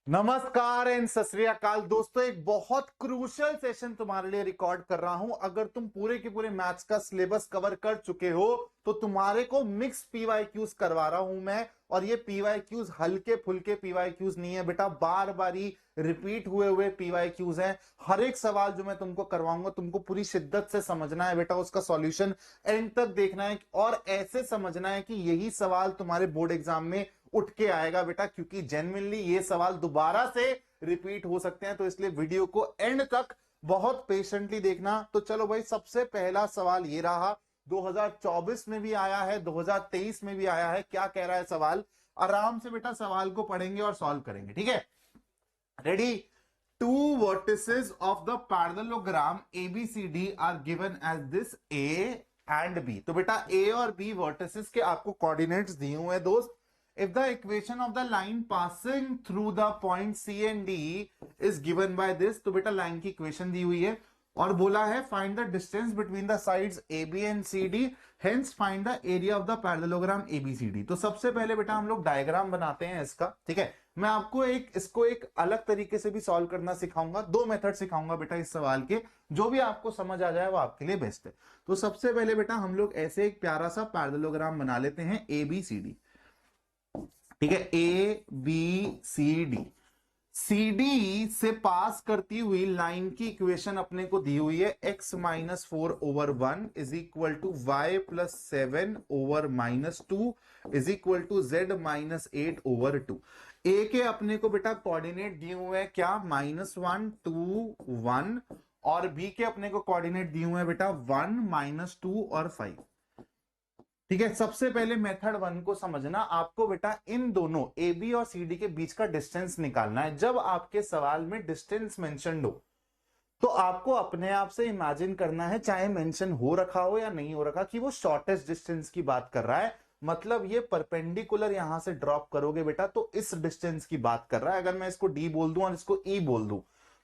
नमस्कार एंड सत श्री अकाल दोस्तों, एक बहुत क्रूशियल सेशन तुम्हारे लिए रिकॉर्ड कर रहा हूं। अगर तुम पूरे के पूरे मैथ्स का सिलेबस कवर कर चुके हो तो तुम्हारे को मिक्स पीवाईक्यूज करवा रहा हूं मैं। और ये पीवाईक्यूज हल्के फुल्के पीवाईक्यूज नहीं है बेटा, बार बारी रिपीट हुए हुए पीवाईक्यूज हैं। हर एक सवाल जो मैं तुमको करवाऊंगा तुमको पूरी शिद्दत से समझना है बेटा, उसका सॉल्यूशन एंड तक देखना है और ऐसे समझना है कि यही सवाल तुम्हारे बोर्ड एग्जाम में उठ के आएगा बेटा, क्योंकि जेन्युइनली ये सवाल दोबारा से रिपीट हो सकते हैं। तो इसलिए वीडियो को एंड तक बहुत पेशेंटली देखना। तो चलो भाई, सबसे पहला सवाल ये रहा, 2024 में भी आया है, 2023 में भी आया है। क्या कह रहा है सवाल? आराम से बेटा सवाल को पढ़ेंगे और सॉल्व करेंगे, ठीक है? Ready? Two vertices of the parallelogram ABCD are given as this A and B। तो बेटा A और B वर्टिसेस के आपको कोऑर्डिनेट्स दिए हुए हैं दोस्त। If the equation of the line passing through the point C and D is given by this, तो बेटा लाइन की इक्वेशन दी हुई है और बोला है find the distance between the sides AB and CD, hence find the area of the parallelogram ABCD। तो सबसे पहले बेटा हम लोग डायग्राम बनाते हैं इसका, ठीक है? मैं आपको इसको एक अलग तरीके से भी सॉल्व करना सिखाऊंगा। दो मेथड सिखाऊंगा बेटा इस सवाल के, जो भी आपको समझ आ जाए वो आपके लिए बेस्ट है। तो सबसे पहले बेटा हम लोग ऐसे एक प्यारा सा पैरेललोग्राम बना लेते हैं ABCD, ठीक है? ABCD, CD से पास करती हुई लाइन की इक्वेशन अपने को दी हुई है, x minus 4/1 is equal to y plus 7 over minus 2 is equal to z minus 8/2। A के अपने को बेटा कोऑर्डिनेट दिए हुए हैं क्या? -1 2 1, और बी के अपने को कोऑर्डिनेट दिए हुए हैं बेटा 1 -2 और 5, ठीक है? सबसे पहले मेथड 1 को समझना। आपको बेटा इन दोनों ए बी और सी डी के बीच का डिस्टेंस निकालना है। जब आपके सवाल में डिस्टेंस मेंशन्ड हो तो आपको अपने आप से इमेजिन करना है, चाहे मेंशन हो रखा हो या नहीं हो रखा, कि वो शॉर्टेस्ट डिस्टेंस की बात कर रहा है। मतलब ये परपेंडिकुलर यहां से ड्रॉप करोगे बेटा तो इस डिस्टेंस की बात कर रहा है। अगर मैं इसको डी बोल दूं और इसको ई बोल दूं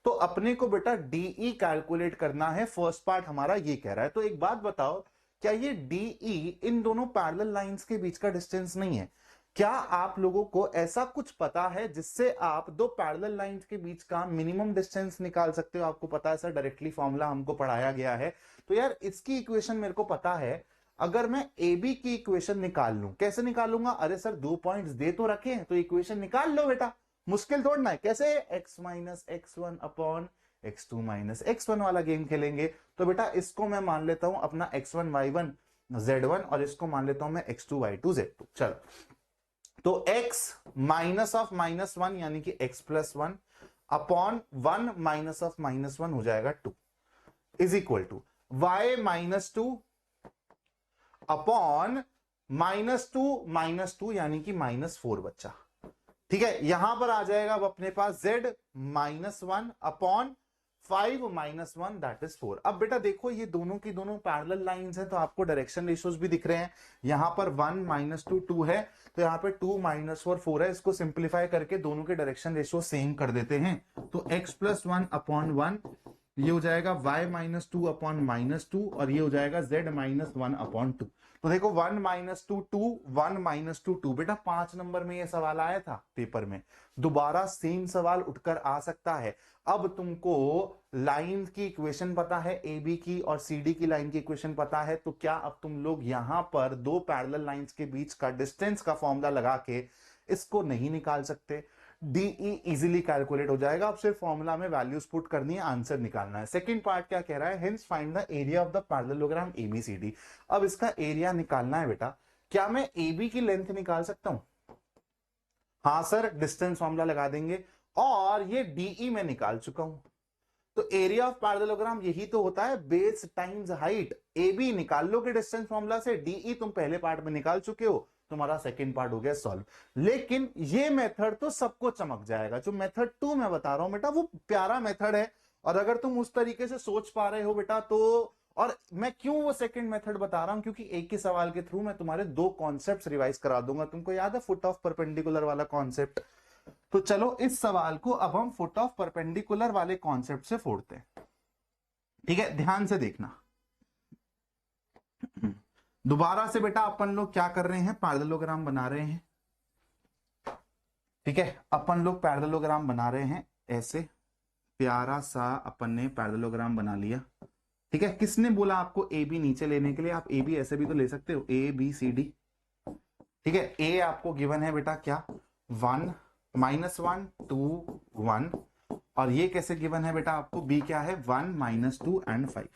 तो अपने को बेटा डीई कैलकुलेट करना है। फर्स्ट पार्ट हमारा ये कह रहा है। तो एक बात बताओ, क्या ये डीई इन दोनों पैरेलल लाइंस के बीच का डिस्टेंस नहीं है? क्या आप लोगों को ऐसा कुछ पता है जिससे आप दो पैरेलल लाइंस के बीच का मिनिमम डिस्टेंस निकाल सकते हो? आपको पता है सर, डायरेक्टली फॉर्मूला हमको पढ़ाया गया है। तो यार इसकी इक्वेशन मेरे को पता है। अगर मैं ए बी की इक्वेशन निकाल लूं, कैसे निकालूंगा? अरे सर दो पॉइंट्स दे तो रखे हैं तो इक्वेशन निकाल लो बेटा, मुश्किल थोड़ा ना है। कैसे? x minus x1 upon x2 minus x1 वाला गेम खेलेंगे। तो बेटा इसको मैं मान लेता हूं अपना x1 y1 z1 और इसको मान लेता हूं मैं x2 y2 z2। चलो, तो x माइनस ऑफ -1 यानी कि x plus 1 upon 1 minus of -1 हो जाएगा 2 is equal to y minus 2 upon -2 यानी कि -4 बच्चा, ठीक है? यहां पर आ जाएगा अब अपने पास z -1 अपॉन 5 -1 दैट इज 4। अब बेटा देखो ये दोनों की दोनों पैरेलल लाइंस हैं तो आपको डायरेक्शन रेशियोज भी दिख रहे हैं। यहां पर 1 -2 2 है तो यहां पे 2 -4 4 है। इसको सिंप्लीफाई करके दोनों के डायरेक्शन रेशियो सेम कर देते हैं। तो x प्लस 1 अपॉन 1 ये हो जाएगा y माइनस 2 अपॉन -2 और ये हो जाएगा z माइनस 1 अपॉन 2। तो देखो 1 -2 2 1 -2 2। बेटा 5 नंबर में ये सवाल आया था पेपर में, दोबारा सेम सवाल उठकर आ सकता है। अब तुमको लाइन की इक्वेशन पता है, ए बी की और सी डी की लाइन की इक्वेशन पता है, तो क्या अब तुम लोग यहां पर दो पैरेलल लाइंस के बीच का डिस्टेंस का फॉर्मूला लगा के इसको नहीं निकाल सकते? डीई इजीली कैलकुलेट हो जाएगा। अब सिर्फ फॉर्मूला में वैल्यूज पुट करनी है, आंसर निकालना है। सेकंड पार्ट क्या कह रहा है? Hence find the area of the parallelogram ABCD. अब इसका एरिया निकालना है बेटा। क्या मैं एबी की लेंथ निकाल सकता हूं? हाँ सर, डिस्टेंस फॉर्मूला लगा देंगे और ये डीई में निकाल चुका हूं। तो एरिया ऑफ पैरेललोग्राम यही तो होता है, base times height. A B निकाल लो के डिस्टेंस फॉर्मूला से, डीई तुम पहले पार्ट में निकाल चुके हो, तुम्हारा सेकंड पार्ट हो गया सॉल्व। लेकिन ये मेथड तो सबको चमक जाएगा। जो मेथड 2 मैं बता रहा हूं बेटा वो प्यारा मेथड है, और अगर तुम उस तरीके से सोच पा रहे हो बेटा तो। और मैं क्यों वो सेकंड मेथड बता रहा हूं? क्योंकि एक ही सवाल के थ्रू मैं तुम्हारे दो कॉन्सेप्ट रिवाइज करा दूंगा। तुमको याद है फुट ऑफ परपेंडिकुलर वाला कॉन्सेप्ट? तो चलो इस सवाल को अब हम फुट ऑफ परपेंडिकुलर वाले कॉन्सेप्ट से फोड़ते हैं, ठीक है? ध्यान से देखना। दोबारा से बेटा अपन लोग क्या कर रहे हैं? पैरेललोग्राम बना रहे हैं। ठीक है, अपन लोग पैरेललोग्राम बना रहे हैं, ऐसे प्यारा सा अपन ने पैरेललोग्राम बना लिया। ठीक है, किसने बोला आपको ए बी नीचे लेने के लिए? आप ए बी ऐसे भी तो ले सकते हो, ए बी सी डी। ठीक है, ए आपको गिवन है बेटा क्या, 1 -1 2 1, और ये कैसे गिवन है बेटा आपको, बी क्या है, 1 -2 एंड 5,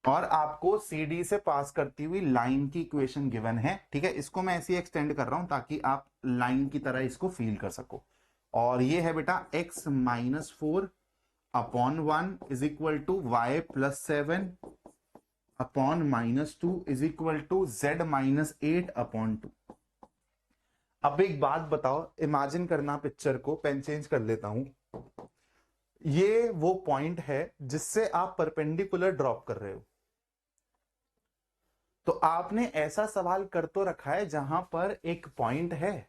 और आपको सी डी से पास करती हुई लाइन की इक्वेशन गिवन है। ठीक है, इसको मैं ऐसे एक्सटेंड कर रहा हूं ताकि आप लाइन की तरह इसको फील कर सको। और ये है बेटा x -4 upon 1 is equal to y +7 upon -2 is equal to z -8 upon 2। अब एक बात बताओ, इमेजिन करना पिक्चर को, पेन चेंज कर लेता हूं। ये वो पॉइंट है जिससे आप परपेंडिकुलर ड्रॉप कर रहे हो। तो आपने ऐसा सवाल कर तो रखा है जहां पर एक पॉइंट है,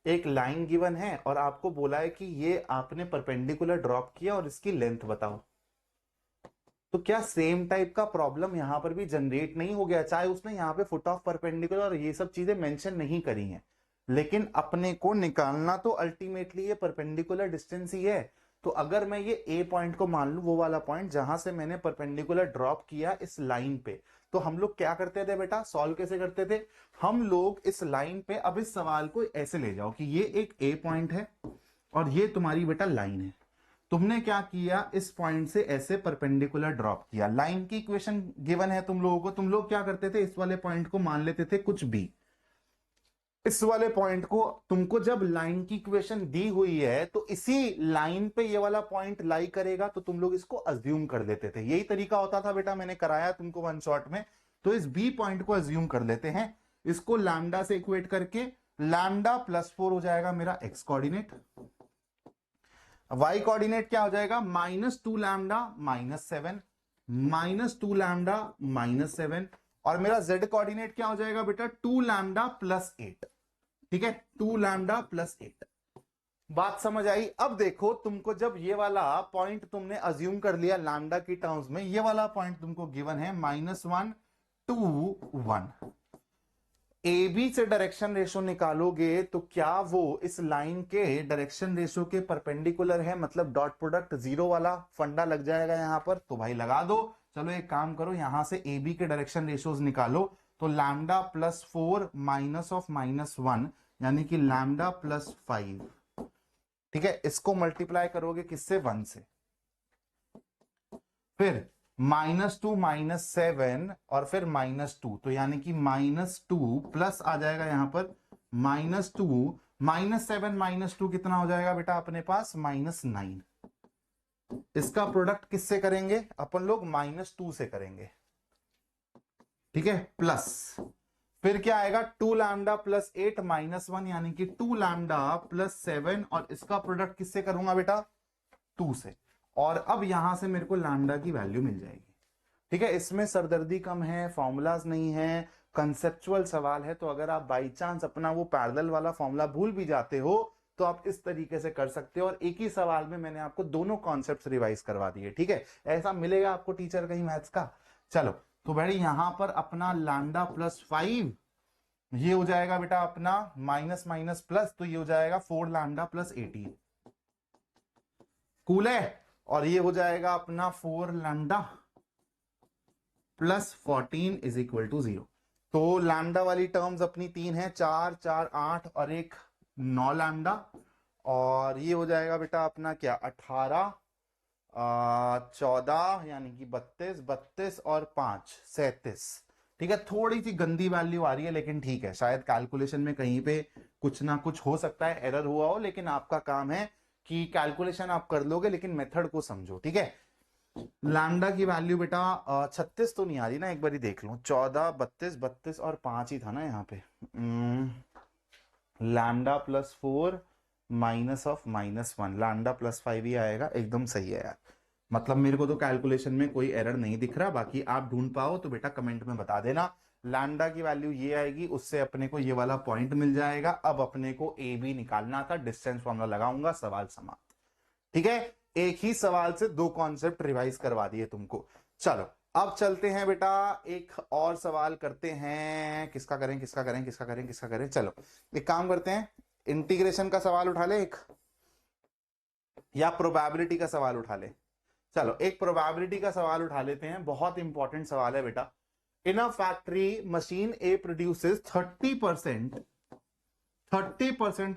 एक लाइन गिवन है, और आपको बोला है कि ये आपने परपेंडिकुलर ड्रॉप किया और इसकी लेंथ बताओ। तो क्या सेम टाइप का प्रॉब्लम यहां पर भी जनरेट नहीं हो गया? चाहे उसने यहां पे फुट ऑफ परपेंडिकुलर और ये सब चीजें मेंशन नहीं करी हैं, लेकिन अपने को निकालना तो अल्टीमेटली ये परपेंडिकुलर डिस्टेंस ही है। तो अगर मैं ये ए पॉइंट को मान लू, वो वाला पॉइंट जहां से मैंने परपेंडिकुलर ड्रॉप किया इस लाइन पे, तो हम लोग क्या करते थे बेटा, सॉल्व कैसे करते थे हम लोग इस लाइन पे? अब इस सवाल को ऐसे ले जाओ कि ये एक ए पॉइंट है और ये तुम्हारी बेटा लाइन है। तुमने क्या किया, इस पॉइंट से ऐसे परपेंडिकुलर ड्रॉप किया, लाइन की इक्वेशन गिवन है तुम लोगों को। तुम लोग क्या करते थे, इस वाले पॉइंट को मान लेते थे कुछ भी, इस वाले पॉइंट को, तुमको जब लाइन की इक्वेशन दी हुई है तो इसी लाइन पे ये वाला पॉइंट लाई करेगा, तो तुम लोग इसको अज्यूम कर देते थे। यही तरीका होता था बेटा, मैंने कराया तुमको वन शॉट में। तो इस बी पॉइंट को अज्यूम कर लेते हैं, इसको लैम्डा से इक्वेट करके, लैम्डा +4 हो जाएगा मेरा एक्स कोऑर्डिनेट, वाई कोऑर्डिनेट क्या हो जाएगा, -2 लैम्डा -7, -2 लैम्डा -7, और मेरा जेड कोऑर्डिनेट क्या हो जाएगा बेटा, 2 लैम्डा +8। ठीक है, 2 लैम्डा +8। बात समझ आई? अब देखो, तुमको जब ये वाला पॉइंट तुमने अज्यूम कर लिया लैम्डा की टर्म्स में, ये वाला पॉइंट तुमको गिवन है -1 2 1, ए बी से डायरेक्शन रेशो निकालोगे तो क्या वो इस लाइन के डायरेक्शन रेशो के परपेंडिकुलर है? मतलब डॉट प्रोडक्ट जीरो वाला फंडा लग जाएगा यहां पर, तो भाई लगा दो। चलो एक काम करो, यहां से ए बी के डायरेक्शन रेशोज निकालो, तो लैम्डा +4 -1 यानी कि लैम्डा +5। ठीक है, इसको मल्टीप्लाई करोगे किससे, 1 से, फिर -2 -7 और फिर -2, तो यानी कि -2 प्लस आ जाएगा यहां पर -2 -7 -2 कितना हो जाएगा बेटा अपने पास, -9। इसका प्रोडक्ट किससे करेंगे अपन लोग, -2 से करेंगे। ठीक है, प्लस फिर क्या आएगा, 2 लैम्डा +8 -1 यानी कि 2 लैम्डा +7, और इसका प्रोडक्ट किससे करूंगा बेटा, 2 से। और अब यहां से मेरे को लैम्डा की वैल्यू मिल जाएगी। ठीक है, इसमें सरदर्दी कम है, फॉर्मूलाज नहीं है, कंसेप्चुअल सवाल है। तो अगर आप बाई चांस अपना वो पैरेलल वाला फॉर्मूला भूल भी जाते हो तो आप इस तरीके से कर सकते हो, और एक ही सवाल में मैंने आपको दोनों कॉन्सेप्ट्स रिवाइज करवा दिए। ठीक है, ऐसा मिलेगा आपको टीचर कहीं मैथ्स का। चलो, तो भाई यहां पर अपना लैम्डा +5, ये हो जाएगा बेटा अपना माइनस माइनस प्लस, तो ये हो जाएगा 4 लैम्डा +18, कूल है। और ये हो जाएगा अपना 4 लैम्डा +14 इज इक्वल टू 0। तो लैम्डा वाली टर्म्स अपनी 3 है, 4 4 8 और एक 9 लैम्डा, और ये हो जाएगा बेटा अपना क्या, 18 14 यानी कि 32 32 और 5 37। ठीक है, थोड़ी सी गंदी वैल्यू आ रही है, लेकिन ठीक है, शायद कैलकुलेशन में कहीं पे कुछ ना कुछ हो सकता है, एरर हुआ हो, लेकिन आपका काम है कि कैलकुलेशन आप कर लोगे लेकिन मेथड को समझो। ठीक है, लैम्डा की वैल्यू बेटा 36 तो नहीं आ रही ना, एक बार ही देख लूं, 14 32 32 और 5 ही था ना यहाँ पे। लैम्डा +4 -1 लैम्डा +5 ही आएगा, एकदम सही है यार। मतलब मेरे को तो कैलकुलेशन में कोई एरर नहीं दिख रहा, बाकी आप ढूंढ पाओ तो बेटा कमेंट में बता देना। लैम्डा की वैल्यू ये आएगी, उससे अपने को ये वाला पॉइंट मिल जाएगा। अब अपने को ए बी निकालना था, डिस्टेंस फॉर्मूला लगाऊंगा, सवाल समाप्त। ठीक है, एक ही सवाल से दो कॉन्सेप्ट रिवाइज करवा दिए तुमको। चलो अब चलते हैं बेटा, एक और सवाल करते हैं। किसका करें किसका करें किसका करें किसका करें, चलो एक काम करते हैं, इंटीग्रेशन का सवाल उठा ले एक, या प्रोबेबिलिटी का सवाल उठा ले? चलो एक प्रोबेबिलिटी का सवाल उठा लेते हैं, बहुत इंपॉर्टेंट सवाल है बेटा। In a factory machine A produces 30%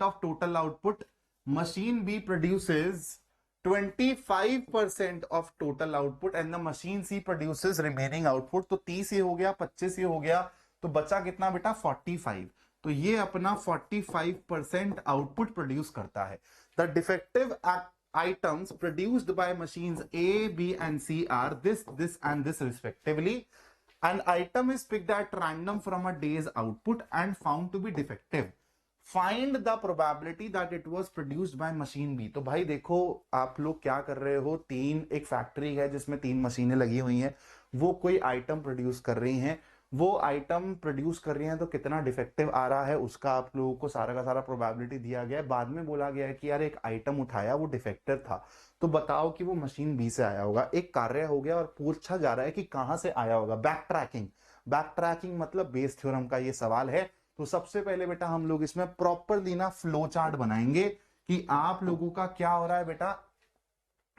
of total output, machine B produces 25% of total output and the machine C produces remaining output. तो 30 ये हो गया, 25 ये हो गया, तो बचा कितना बेटा 45। तो ये अपना 45% आउटपुट प्रोड्यूस करता है। The defective items produced by machines A, B and C are this and this respectively. An item is picked at random from a day's output and found to be defective. Find the probability that it was produced by machine B. तो भाई देखो आप लोग क्या कर रहे हो, एक फैक्ट्री है जिसमें 3 मशीनें लगी हुई हैं, वो कोई आइटम प्रोड्यूस कर रही हैं, वो आइटम प्रोड्यूस कर रही हैं, तो कितना डिफेक्टिव आ रहा है उसका आप लोगों को सारा का सारा प्रोबेबिलिटी दिया गया है। बाद में बोला गया है कि यार एक आइटम उठाया वो डिफेक्टिव था, तो बताओ कि वो मशीन बी से आया होगा। एक कार्य हो गया और पूछा जा रहा है कि कहां से आया होगा। बैक ट्रैकिंग मतलब बेस थ्योरम का ये सवाल है। तो सबसे पहले बेटा हम लोग इसमें प्रॉपरली ना फ्लो चार्ट बनाएंगे कि आप लोगों का क्या हो रहा है बेटा।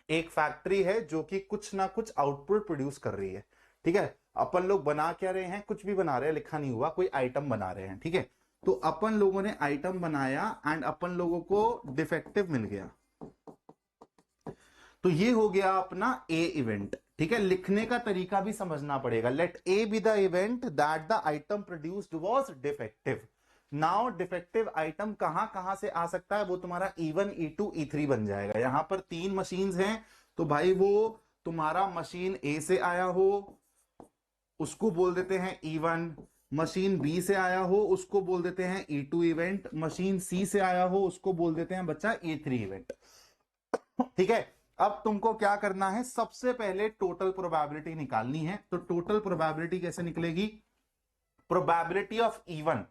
एक फैक्ट्री है जो कि कुछ ना कुछ आउटपुट प्रोड्यूस कर रही है, ठीक है। अपन लोग बना क्या रहे हैं, कुछ भी बना रहे हैं, लिखा नहीं हुआ, कोई आइटम बना रहे हैं, ठीक है। तो अपन लोगों ने आइटम बनाया एंड अपन लोगों को डिफेक्टिव मिल गया, तो ये हो गया अपना ए इवेंट, ठीक है। लिखने का तरीका भी समझना पड़ेगा। Let A B the event that the item produced was defective. Now defective item कहां कहां से आ सकता है, वो तुम्हारा E1, E2, E3 बन जाएगा। यहां पर 3 मशीन्स हैं, तो भाई वो तुम्हारा मशीन ए से आया हो उसको बोल देते हैं E1, मशीन बी से आया हो उसको बोल देते हैं E2 इवेंट, मशीन सी से आया हो उसको बोल देते हैं बच्चा E3 इवेंट, ठीक है। अब तुमको क्या करना है, सबसे पहले टोटल प्रोबेबिलिटी निकालनी है। तो टोटल प्रोबेबिलिटी कैसे निकलेगी, probability of E1,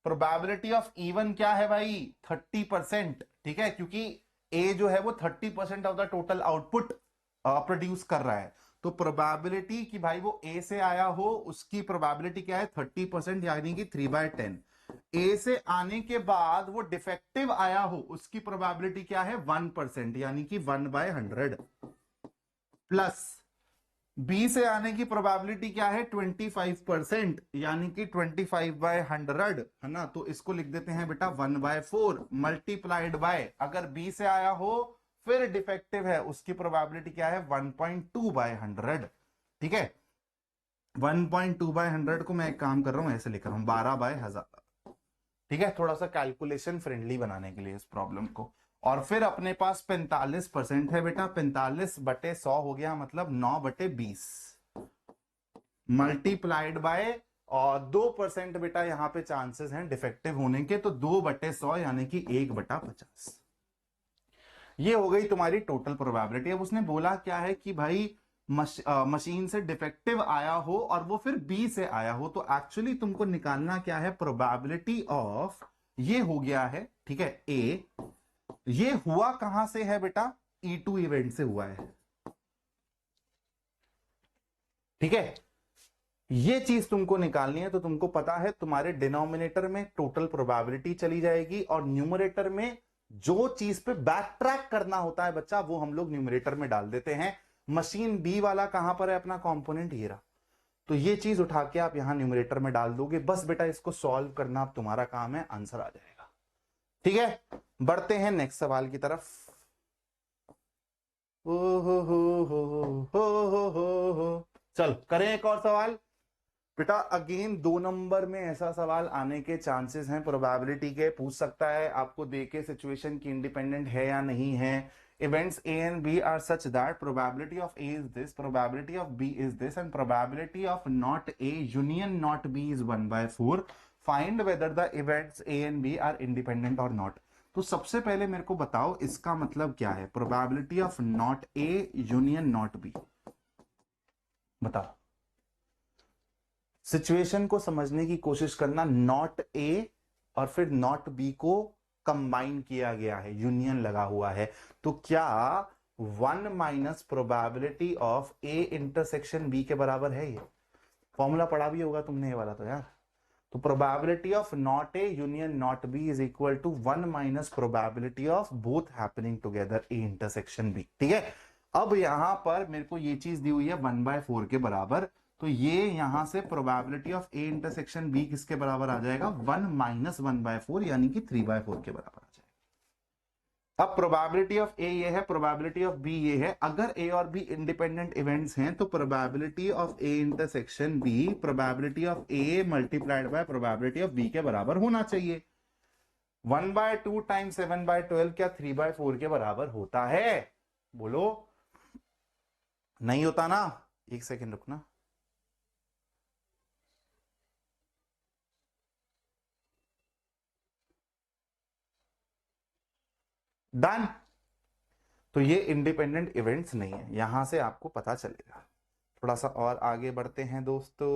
probability of E1 क्या है भाई 30%, ठीक है, क्योंकि ए जो है वो 30% of the total output produce कर रहा है। तो प्रोबेबिलिटी कि भाई वो ए से आया हो उसकी प्रोबेबिलिटी क्या है 30%, यानी कि 3/10। ए से आने के बाद वो डिफेक्टिव आया हो उसकी प्रोबेबिलिटी क्या है 1%, यानी कि 1/100, प्लस बी से आने की प्रोबेबिलिटी क्या है 25%, यानी कि 25/100, है ना। तो इसको लिख देते हैं बेटा 1/4 मल्टीप्लाइड बाय, अगर बी से आया हो फिर डिफेक्टिव है उसकी प्रोबेबिलिटी क्या है 1.2/100, ठीक है। 1.2/100 को मैं एक काम कर रहा हूं ऐसे लिख रहा हूं 12/1000, ठीक है, थोड़ा सा कैलकुलेशन फ्रेंडली बनाने के लिए इस प्रॉब्लम को। और फिर अपने पास 45% है बेटा, 45/100 हो गया, मतलब 9/20 मल्टीप्लाइड बाय, और 2% बेटा यहां पे चांसेस हैं डिफेक्टिव होने के, तो 2/100 यानी कि 1/50। ये हो गई तुम्हारी टोटल प्रोबेबिलिटी। अब उसने बोला क्या है कि भाई मशीन से डिफेक्टिव आया हो और वो फिर बी से आया हो, तो एक्चुअली तुमको निकालना क्या है, प्रोबेबिलिटी ऑफ, ये हो गया है, ठीक है, ए, ये हुआ कहां से है बेटा, E2 इवेंट से हुआ है, ठीक है। ये चीज तुमको निकालनी है। तो तुमको पता है तुम्हारे डिनोमिनेटर में टोटल प्रोबेबिलिटी चली जाएगी और न्यूमरेटर में जो चीज पे बैक ट्रैक करना होता है बच्चा वो हम लोग न्यूमरेटर में डाल देते हैं। मशीन बी वाला कहां पर है अपना कंपोनेंट, ये रहा। तो ये चीज उठा के आप यहां न्यूमरेटर में डाल दोगे, बस बेटा इसको सॉल्व करना अब तुम्हारा काम है, आंसर आ जाएगा, ठीक है। बढ़ते हैं नेक्स्ट सवाल की तरफ। ओ हो। चल करें एक और सवाल बेटा। अगेन 2 नंबर में ऐसा सवाल आने के चांसेस हैं प्रोबेबिलिटी के, पूछ सकता है आपको देके सिचुएशन की इंडिपेंडेंट है या नहीं है। Events A and B are such that probability of A is this, probability of B is this and probability of not A union not B is 1/4। Find whether the events A and B are independent और not. तो सबसे पहले मेरे को बताओ इसका मतलब क्या है, probability of not A union not B, बताओ। सिचुएशन को समझने की कोशिश करना, नॉट ए और फिर नॉट बी को कंबाइन किया गया है, यूनियन लगा हुआ है, तो क्या 1 - probability of A intersection B के बराबर है? ये फॉर्मूला पढ़ा भी होगा तुमने ये वाला तो यार। तो probability of not A union not B is equal to 1 minus probability of both happening together A intersection B. ठीक है, अब यहां पर मेरे को ये चीज दी हुई है 1/4 के बराबर, तो ये यहां से probability of A intersection B किसके बराबर आ जाएगा, 1 माइनस 1/4 यानी कि 3/4 के बराबर आ जाएगा। अब प्रोबेबिलिटी ऑफ ए ये है, प्रोबेबिलिटी ऑफ बी ये है। अगर ए और बी इंडिपेंडेंट इवेंट्स हैं तो probability of A intersection B probability of A multiplied by probability of B के बराबर होना चाहिए। 1/2 टाइम्स 7/12 क्या 3/4 के बराबर होता है? बोलो, नहीं होता ना? एक सेकेंड रुकना। डन। तो ये इंडिपेंडेंट इवेंट्स नहीं है, यहां से आपको पता चलेगा। थोड़ा सा और आगे बढ़ते हैं दोस्तों।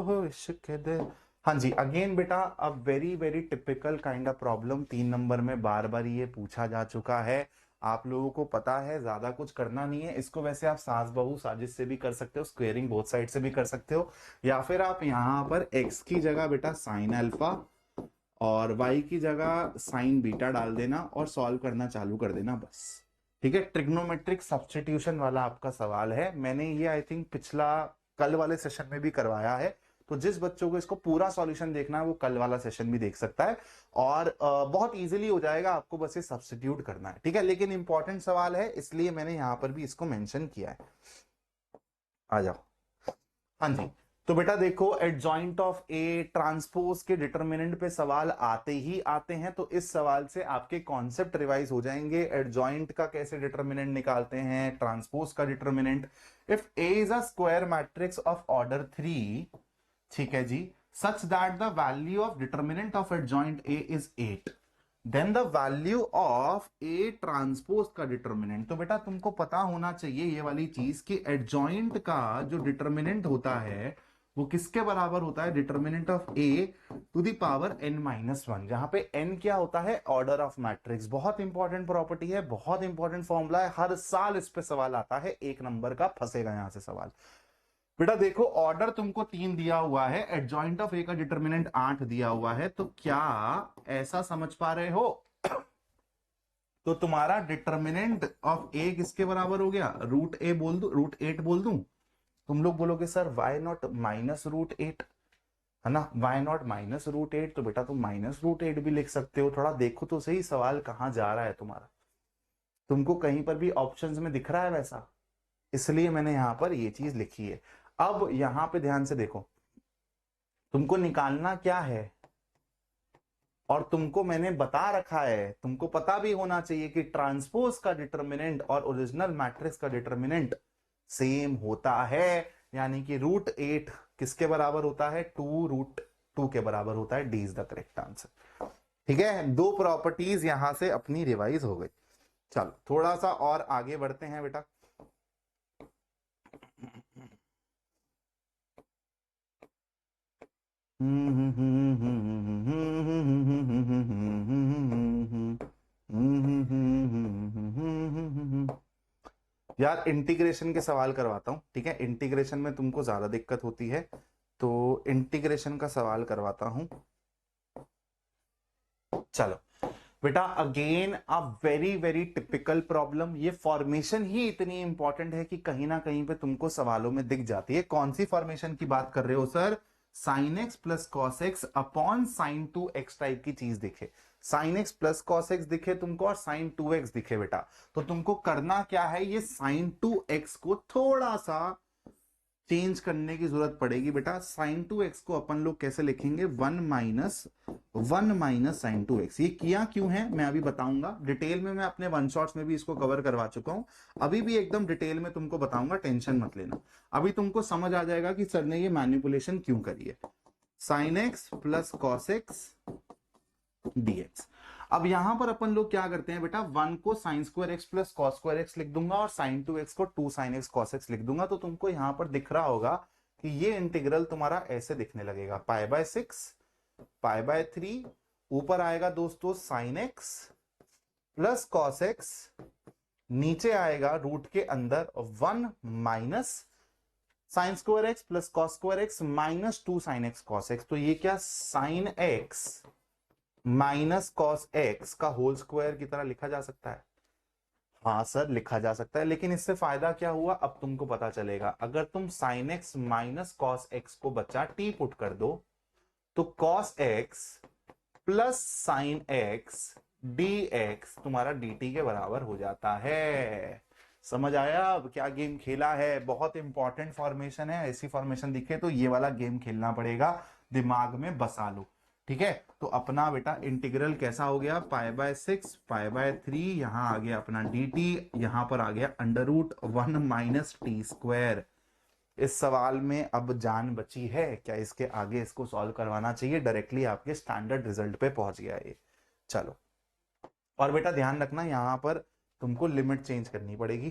हो इश्क दे। हाँ जी, अगेन बेटा अब very very typical kind of problem 3 number में बार बार ये पूछा जा चुका है। आप लोगों को पता है, ज्यादा कुछ करना नहीं है इसको। वैसे आप सास बहू साजिश से भी कर सकते हो, स्क्वेयरिंग बोथ साइड से भी कर सकते हो, या फिर आप यहाँ पर x की जगह बेटा साइन अल्फा और y की जगह साइन बीटा डाल देना और सॉल्व करना चालू कर देना, बस। ठीक है, ट्रिग्नोमेट्रिक सब्स्टिट्यूशन वाला आपका सवाल है। मैंने ये आई थिंक पिछला कल वाले सेशन में भी करवाया है, तो जिस बच्चों को इसको पूरा सॉल्यूशन देखना है वो कल वाला सेशन भी देख सकता है, और बहुत इजीली हो जाएगा, आपको बस ये सब्स्टिट्यूट करना है। ठीक है, लेकिन इंपॉर्टेंट सवाल है इसलिए मैंने यहां पर भी इसको मेंशन किया है। आ जाओ। हाँ जी, तो बेटा देखो, एडजॉइंट ऑफ ए ट्रांसपोज के डिटरमिनेंट पे सवाल आते ही आते हैं, तो इस सवाल से आपके कॉन्सेप्ट रिवाइज हो जाएंगे। एडजॉइंट का कैसे डिटरमिनेंट निकालते हैं, ट्रांसपोज का determinant. If A is a square matrix of order 3, ठीक है जी, such that the value of determinant of adjoint A is 8, then the value of A transpose का डिटरमिनेंट। तो बेटा तुमको पता होना चाहिए ये वाली चीज कि एडजॉइंट का जो डिटरमिनेंट होता है वो किसके बराबर होता है, determinant of A to the power n-1, जहां पे n क्या होता है, ऑर्डर ऑफ मैट्रिक्स। बहुत इंपॉर्टेंट प्रॉपर्टी है, बहुत इंपॉर्टेंट फॉर्मूला है, हर साल इस पे सवाल आता है, 1 नंबर का फंसेगा यहां से सवाल। बेटा देखो, ऑर्डर तुमको 3 दिया हुआ है, एडजॉइंट ऑफ ए का डिटरमिनेंट 8 दिया हुआ है, तो क्या ऐसा समझ पा रहे हो? तो तुम्हारा डिटरमिनेंट ऑफ ए किसके बराबर हो गया, रूट ए बोल दू, रूट 8 बोल दूं? तुम लोग बोलोगे sir why not minus root 8, है ना, वाई नॉट माइनस रूट 8, तो बेटा तुम माइनस रूट 8 भी लिख सकते हो। थोड़ा देखो तो सही सवाल कहां जा रहा है तुम्हारा, तुमको कहीं पर भी ऑप्शंस में दिख रहा है वैसा? इसलिए मैंने यहां पर ये चीज लिखी है। अब यहां पे ध्यान से देखो, तुमको निकालना क्या है, और तुमको मैंने बता रखा है, तुमको पता भी होना चाहिए कि ट्रांसपोज का डिटरमिनेंट और ओरिजिनल मैट्रिक्स का डिटरमिनेंट सेम होता है, यानी कि रूट 8 किसके बराबर होता है, 2√2 के बराबर होता है। D is the correct answer. ठीक है, 2 प्रॉपर्टीज यहां से अपनी रिवाइज हो गई। चलो थोड़ा सा और आगे बढ़ते हैं बेटा। यार इंटीग्रेशन के सवाल करवाता हूं, ठीक है, इंटीग्रेशन में तुमको ज्यादा दिक्कत होती है, तो इंटीग्रेशन का सवाल करवाता हूं। चलो बेटा, again a very very typical problem. ये फॉर्मेशन ही इतनी इंपॉर्टेंट है कि कहीं ना कहीं पे तुमको सवालों में दिख जाती है। कौन सी फॉर्मेशन की बात कर रहे हो sir? Sign x plus cos x upon sine 2x type की चीज दिखे, sign x plus cos x दिखे तुमको और साइन 2x दिखे बेटा, तो तुमको करना क्या है, ये साइन 2x को थोड़ा सा चेंज करने की जरूरत पड़ेगी बेटा। साइन 2x को अपन लोग कैसे लिखेंगे, 1 माइनस साइन 2x। ये किया क्यों है मैं अभी बताऊंगा डिटेल में, मैं अपने वन शॉट्स में भी इसको कवर करवा चुका हूं, अभी भी एकदम डिटेल में तुमको बताऊंगा, टेंशन मत लेना। अभी तुमको समझ आ जाएगा कि सर ने ये मैनिपुलेशन क्यों करी है। Sign x plus cos x dx। अब यहां पर अपन लोग क्या करते हैं बेटा, 1 को sine square x plus cos square x लिख दूंगा और साइन 2x को 2 साइन एक्स कॉस एक्स लिख दूंगा, तो तुमको यहां पर दिख रहा होगा कि ये इंटीग्रल तुम्हारा ऐसे दिखने लगेगा, π/6 π/3, ऊपर आएगा दोस्तों sign x plus cos x, नीचे आएगा रूट के अंदर 1 minus sine square x plus cos square x minus 2 sign x cos x. तो ये क्या sine x minus cos x का होल स्क्वायर की तरह लिखा जा सकता है? हाँ सर लिखा जा सकता है, लेकिन इससे फायदा क्या हुआ अब तुमको पता चलेगा। अगर तुम sine x minus cos x को बच्चा टी पुट कर दो तो cos x plus sine x D x तुम्हारा डी टी के बराबर हो जाता है। समझ आया अब क्या गेम खेला है? बहुत इंपॉर्टेंट फॉर्मेशन है, ऐसी फॉर्मेशन दिखे तो ये वाला गेम खेलना पड़ेगा, दिमाग में बसा लो। ठीक है, तो अपना बेटा इंटीग्रल कैसा हो गया, पाई बाय 6 पाई बाय 3, यहां आ गया अपना डी टी, यहां पर आ गया under root 1 minus t square. इस सवाल में अब जान बची है क्या? इसके आगे इसको सॉल्व करवाना चाहिए, डायरेक्टली आपके स्टैंडर्ड रिजल्ट पे पहुंच गया ये। चलो, और बेटा ध्यान रखना यहां पर तुमको लिमिट चेंज करनी पड़ेगी।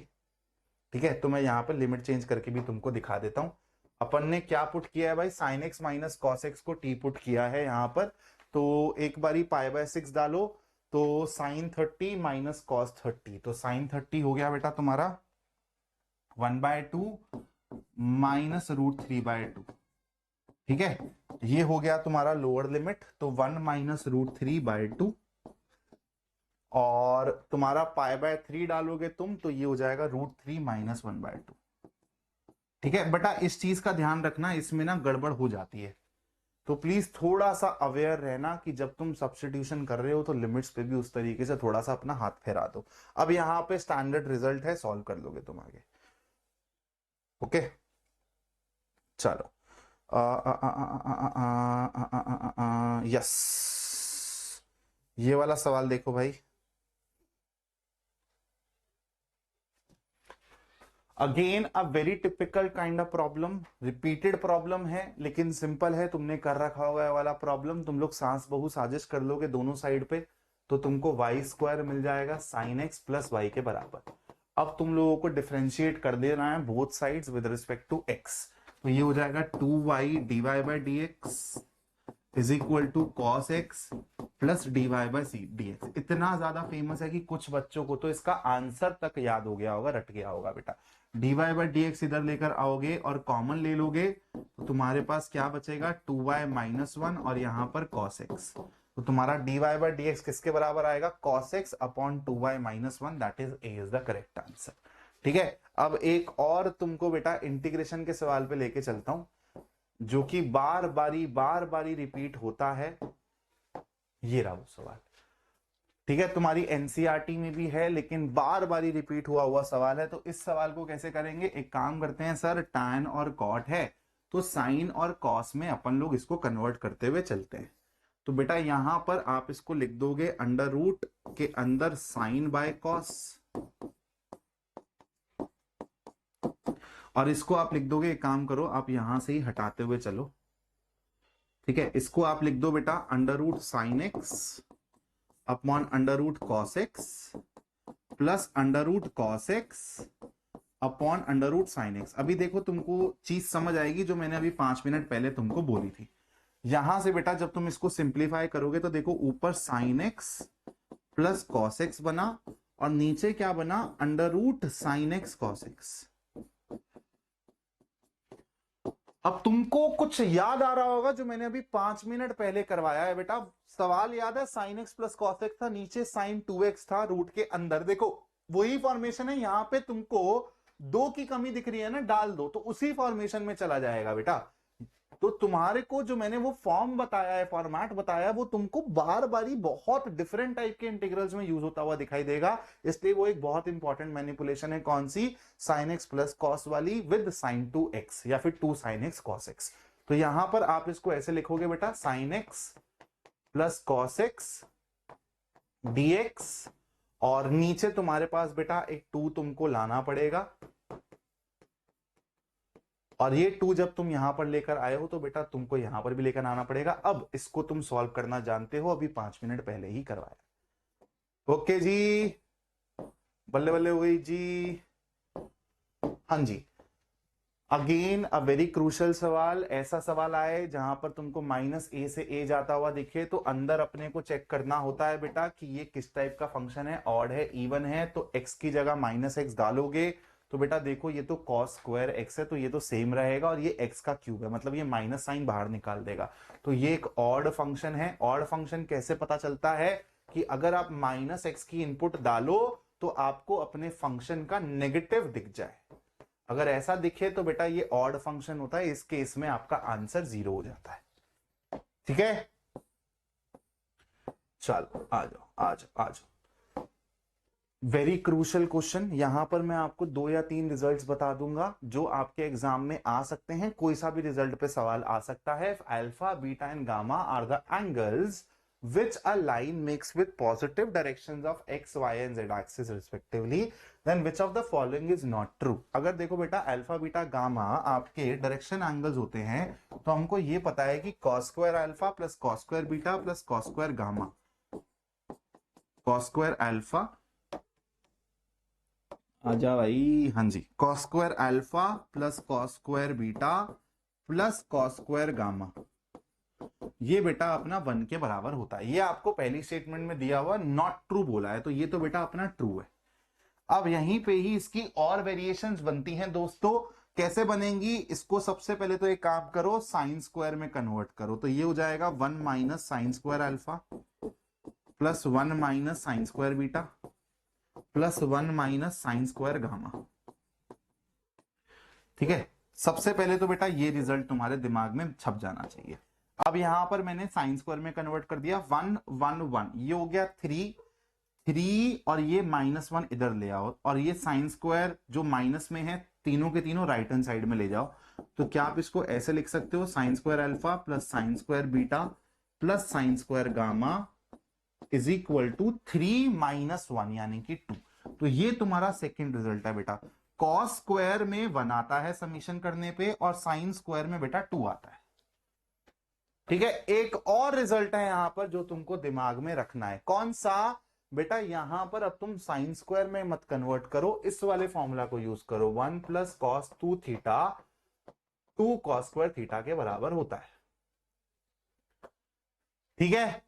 ठीक है, तो मैं यहां पर लिमिट चेंज करके भी तुमको दिखा देता हूं। अपन ने क्या पुट किया है भाई, sine x minus cos x को टी पुट किया है यहां पर। तो एक बारी पाई बाय 6 डालो तो साइन 30 माइनस कॉस 30, तो साइन 30 हो गया बेटा तुम्हारा 1/2 माइनस रूट 3/2। ठीक है, ये हो गया तुम्हारा लोअर लिमिट, तो 1 माइनस रूट 3/2, और तुम्हारा पाई बाय 3 डालोगे तुम तो ये हो जाएगा रूट 3 माइनस 1/2। ठीक है बेटा, इस चीज का ध्यान रखना, इसमें ना गड़बड़ हो जाती है, तो प्लीज थोड़ा सा अवेयर रहना कि जब तुम सब्स्टिट्यूशन कर रहे हो तो लिमिट्स पे भी उस तरीके से थोड़ा सा अपना हाथ फेरा दो। अब यहां पे स्टैंडर्ड रिजल्ट है, सॉल्व कर लोगे तुम आगे। ओके चलो, यस, ये वाला सवाल देखो भाई। Again a very typical kind of problem, repeated problem है लेकिन सिंपल है, तुमने कर रखा होगा ये वाला प्रॉब्लम। तुम लोग सांस बहु साजिश कर लोगे दोनों साइड पे तो तुमको वाई स्क्वायर मिल जाएगा साइन एक्स प्लस वाई के बराबर। अब तुम लोगों को डिफरेंशिएट कर देना है both sides with respect to x, तो ये हो जाएगा 2y dy by d x is equal to cos x plus d y by c d x. इतना ज्यादा फेमस है कि कुछ बच्चों को तो इसका आंसर तक याद हो गया होगा, रट गया होगा बेटा। D y by d x इधर लेकर आओगे और कॉमन ले लोगे तो तुम्हारे पास क्या बचेगा, 2y माइनस 1 और यहां पर कॉस एक्स। तो तुम्हारा d y by d x किसके बराबर आएगा, cos x upon 2y minus 1, that is A is the correct answer. ठीक है, अब एक और तुमको बेटा इंटीग्रेशन के सवाल पे लेके चलता हूं जो कि बार बारी रिपीट होता है। ये रहा वो सवाल। ठीक है, तुम्हारी एनसीईआरटी में भी है लेकिन बार बारी रिपीट हुआ सवाल है। तो इस सवाल को कैसे करेंगे, एक काम करते हैं सर, टैन और कॉट है तो साइन और कॉस में अपन लोग इसको कन्वर्ट करते हुए चलते हैं। तो बेटा यहां पर आप इसको लिख दोगे अंडर रूट के अंदर साइन बाय कॉस, और इसको आप लिख दोगे, एक काम करो आप यहां से ही हटाते हुए चलो। ठीक है, इसको आप लिख दो बेटा under root sine x upon under root cos x plus under root cos x upon under root sine x. अभी देखो तुमको चीज समझ आएगी जो मैंने अभी 5 मिनट पहले तुमको बोली थी। यहां से बेटा जब तुम इसको सिंप्लीफाई करोगे तो देखो ऊपर sine x plus cos x बना और नीचे क्या बना, under root sine x cos x. अब तुमको कुछ याद आ रहा होगा जो मैंने अभी 5 मिनट पहले करवाया है बेटा। सवाल याद है, sign x plus cos x था, नीचे साइन 2x था रूट के अंदर। देखो वही फॉर्मेशन है, यहां पे तुमको 2 की कमी दिख रही है ना, डाल दो तो उसी फॉर्मेशन में चला जाएगा बेटा। तो तुम्हारे को जो मैंने वो फॉर्म बताया है, फॉर्मेट बताया, वो तुमको बार बारी बहुत डिफरेंट टाइप के इंटीग्रल्स में यूज होता हुआ दिखाई देगा। इसलिए वो एक बहुत इंपॉर्टेंट मैनिपुलेशन है, कौन सी, साइन एक्स प्लस कॉस वाली विद साइन 2x या फिर 2 साइन एक्स कॉस एक्स। तो यहां पर आप इसको ऐसे लिखोगे बेटा, sign x plus cos x dx, और नीचे तुम्हारे पास बेटा एक 2 तुमको लाना पड़ेगा, और ये 2 जब तुम यहां पर लेकर आए हो तो बेटा तुमको यहां पर भी लेकर आना पड़ेगा। अब इसको तुम सॉल्व करना जानते हो, अभी 5 मिनट पहले ही करवाया। ओके जी, बल्ले बल्ले हो गई जी। हाँ जी, अगेन अ वेरी क्रूशियल सवाल। ऐसा सवाल आए जहां पर तुमको -a से a जाता हुआ दिखे तो अंदर अपने को चेक करना होता है बेटा कि ये किस टाइप का फंक्शन है, ऑड है इवन है, तो x की जगह -x डालोगे तो बेटा देखो ये तो कॉस स्क्वायर एक्स है, तो ये तो सेम रहेगा, और ये एक्स का क्यूब है, मतलब ये माइनस साइन बाहर निकाल देगा। तो ये एक ऑड फंक्शन है। ऑड फंक्शन कैसे पता चलता है कि अगर आप माइनस एक्स की इनपुट डालो तो आपको अपने फंक्शन का नेगेटिव दिख जाए। अगर ऐसा दिखे तो बेटा ये ऑड फंक्शन होता है, इस केस में आपका आंसर 0 हो जाता है। ठीक है, चलो आ जाओ आ जाओ आ जाओ। Very crucial question. यहां पर मैं आपको 2 या 3 रिजल्ट्स बता दूंगा जो आपके एग्जाम में आ सकते हैं, कोई सा भी रिजल्ट पे सवाल आ सकता है। Alpha beta and gamma are the angles which a line makes with positive directions of x, y and z axis respectively, then which of the following is not true? अगर देखो बेटा अल्फा बीटा गामा आपके direction angles होते हैं, तो हमको ये पता है कि cos square alpha plus cos square beta plus cos square gamma, cos square alpha, आजा भाई, हाँ जी, cos square alpha plus cos square beta plus cos square gamma, ये बेटा अपना 1 के बराबर होता है। ये आपको पहली स्टेटमेंट में दिया हुआ नॉट ट्रू बोला है, तो ये तो बेटा अपना ट्रू है। अब यहीं पे ही इसकी और वेरिएशंस बनती हैं दोस्तों। कैसे बनेंगी? इसको सबसे पहले तो एक काम करो, साइन स्क्वायर में कन्वर्ट करो, तो ये हो जाएगा 1 minus sign square alpha plus 1 minus sign square beta plus 1 minus sign square gamma. ठीक है, सबसे पहले तो बेटा ये रिजल्ट तुम्हारे दिमाग में छप जाना चाहिए। अब यहां पर मैंने साइन स्क्वायर में कन्वर्ट कर दिया, 1 1 1, ये हो गया 3 3, और ये -1 इधर ले आओ, और ये साइन स्क्वायर जो माइनस में है तीनों के तीनों राइट हैंड साइड में ले जाओ। तो क्या आप इसको ऐसे लिख सकते हो, sine square alpha plus sine square beta plus sine square gamma is equal to 3 - 1 यानी कि 2। तो ये तुम्हारा सेकेंड रिजल्ट है बेटा। कॉस स्क्वायर में 1 आता है समीशन करने पे, और साइन स्क्वायर में बेटा 2 आता है। ठीक है, एक और रिजल्ट है यहां पर जो तुमको दिमाग में रखना है। कौन सा? बेटा यहां पर अब तुम साइन स्क्वायर में मत कन्वर्ट करो, इस वाले फॉर्मूला को यूज करो, 1 plus cos 2 theta 2 cos square theta के बराबर होता है। ठीक है,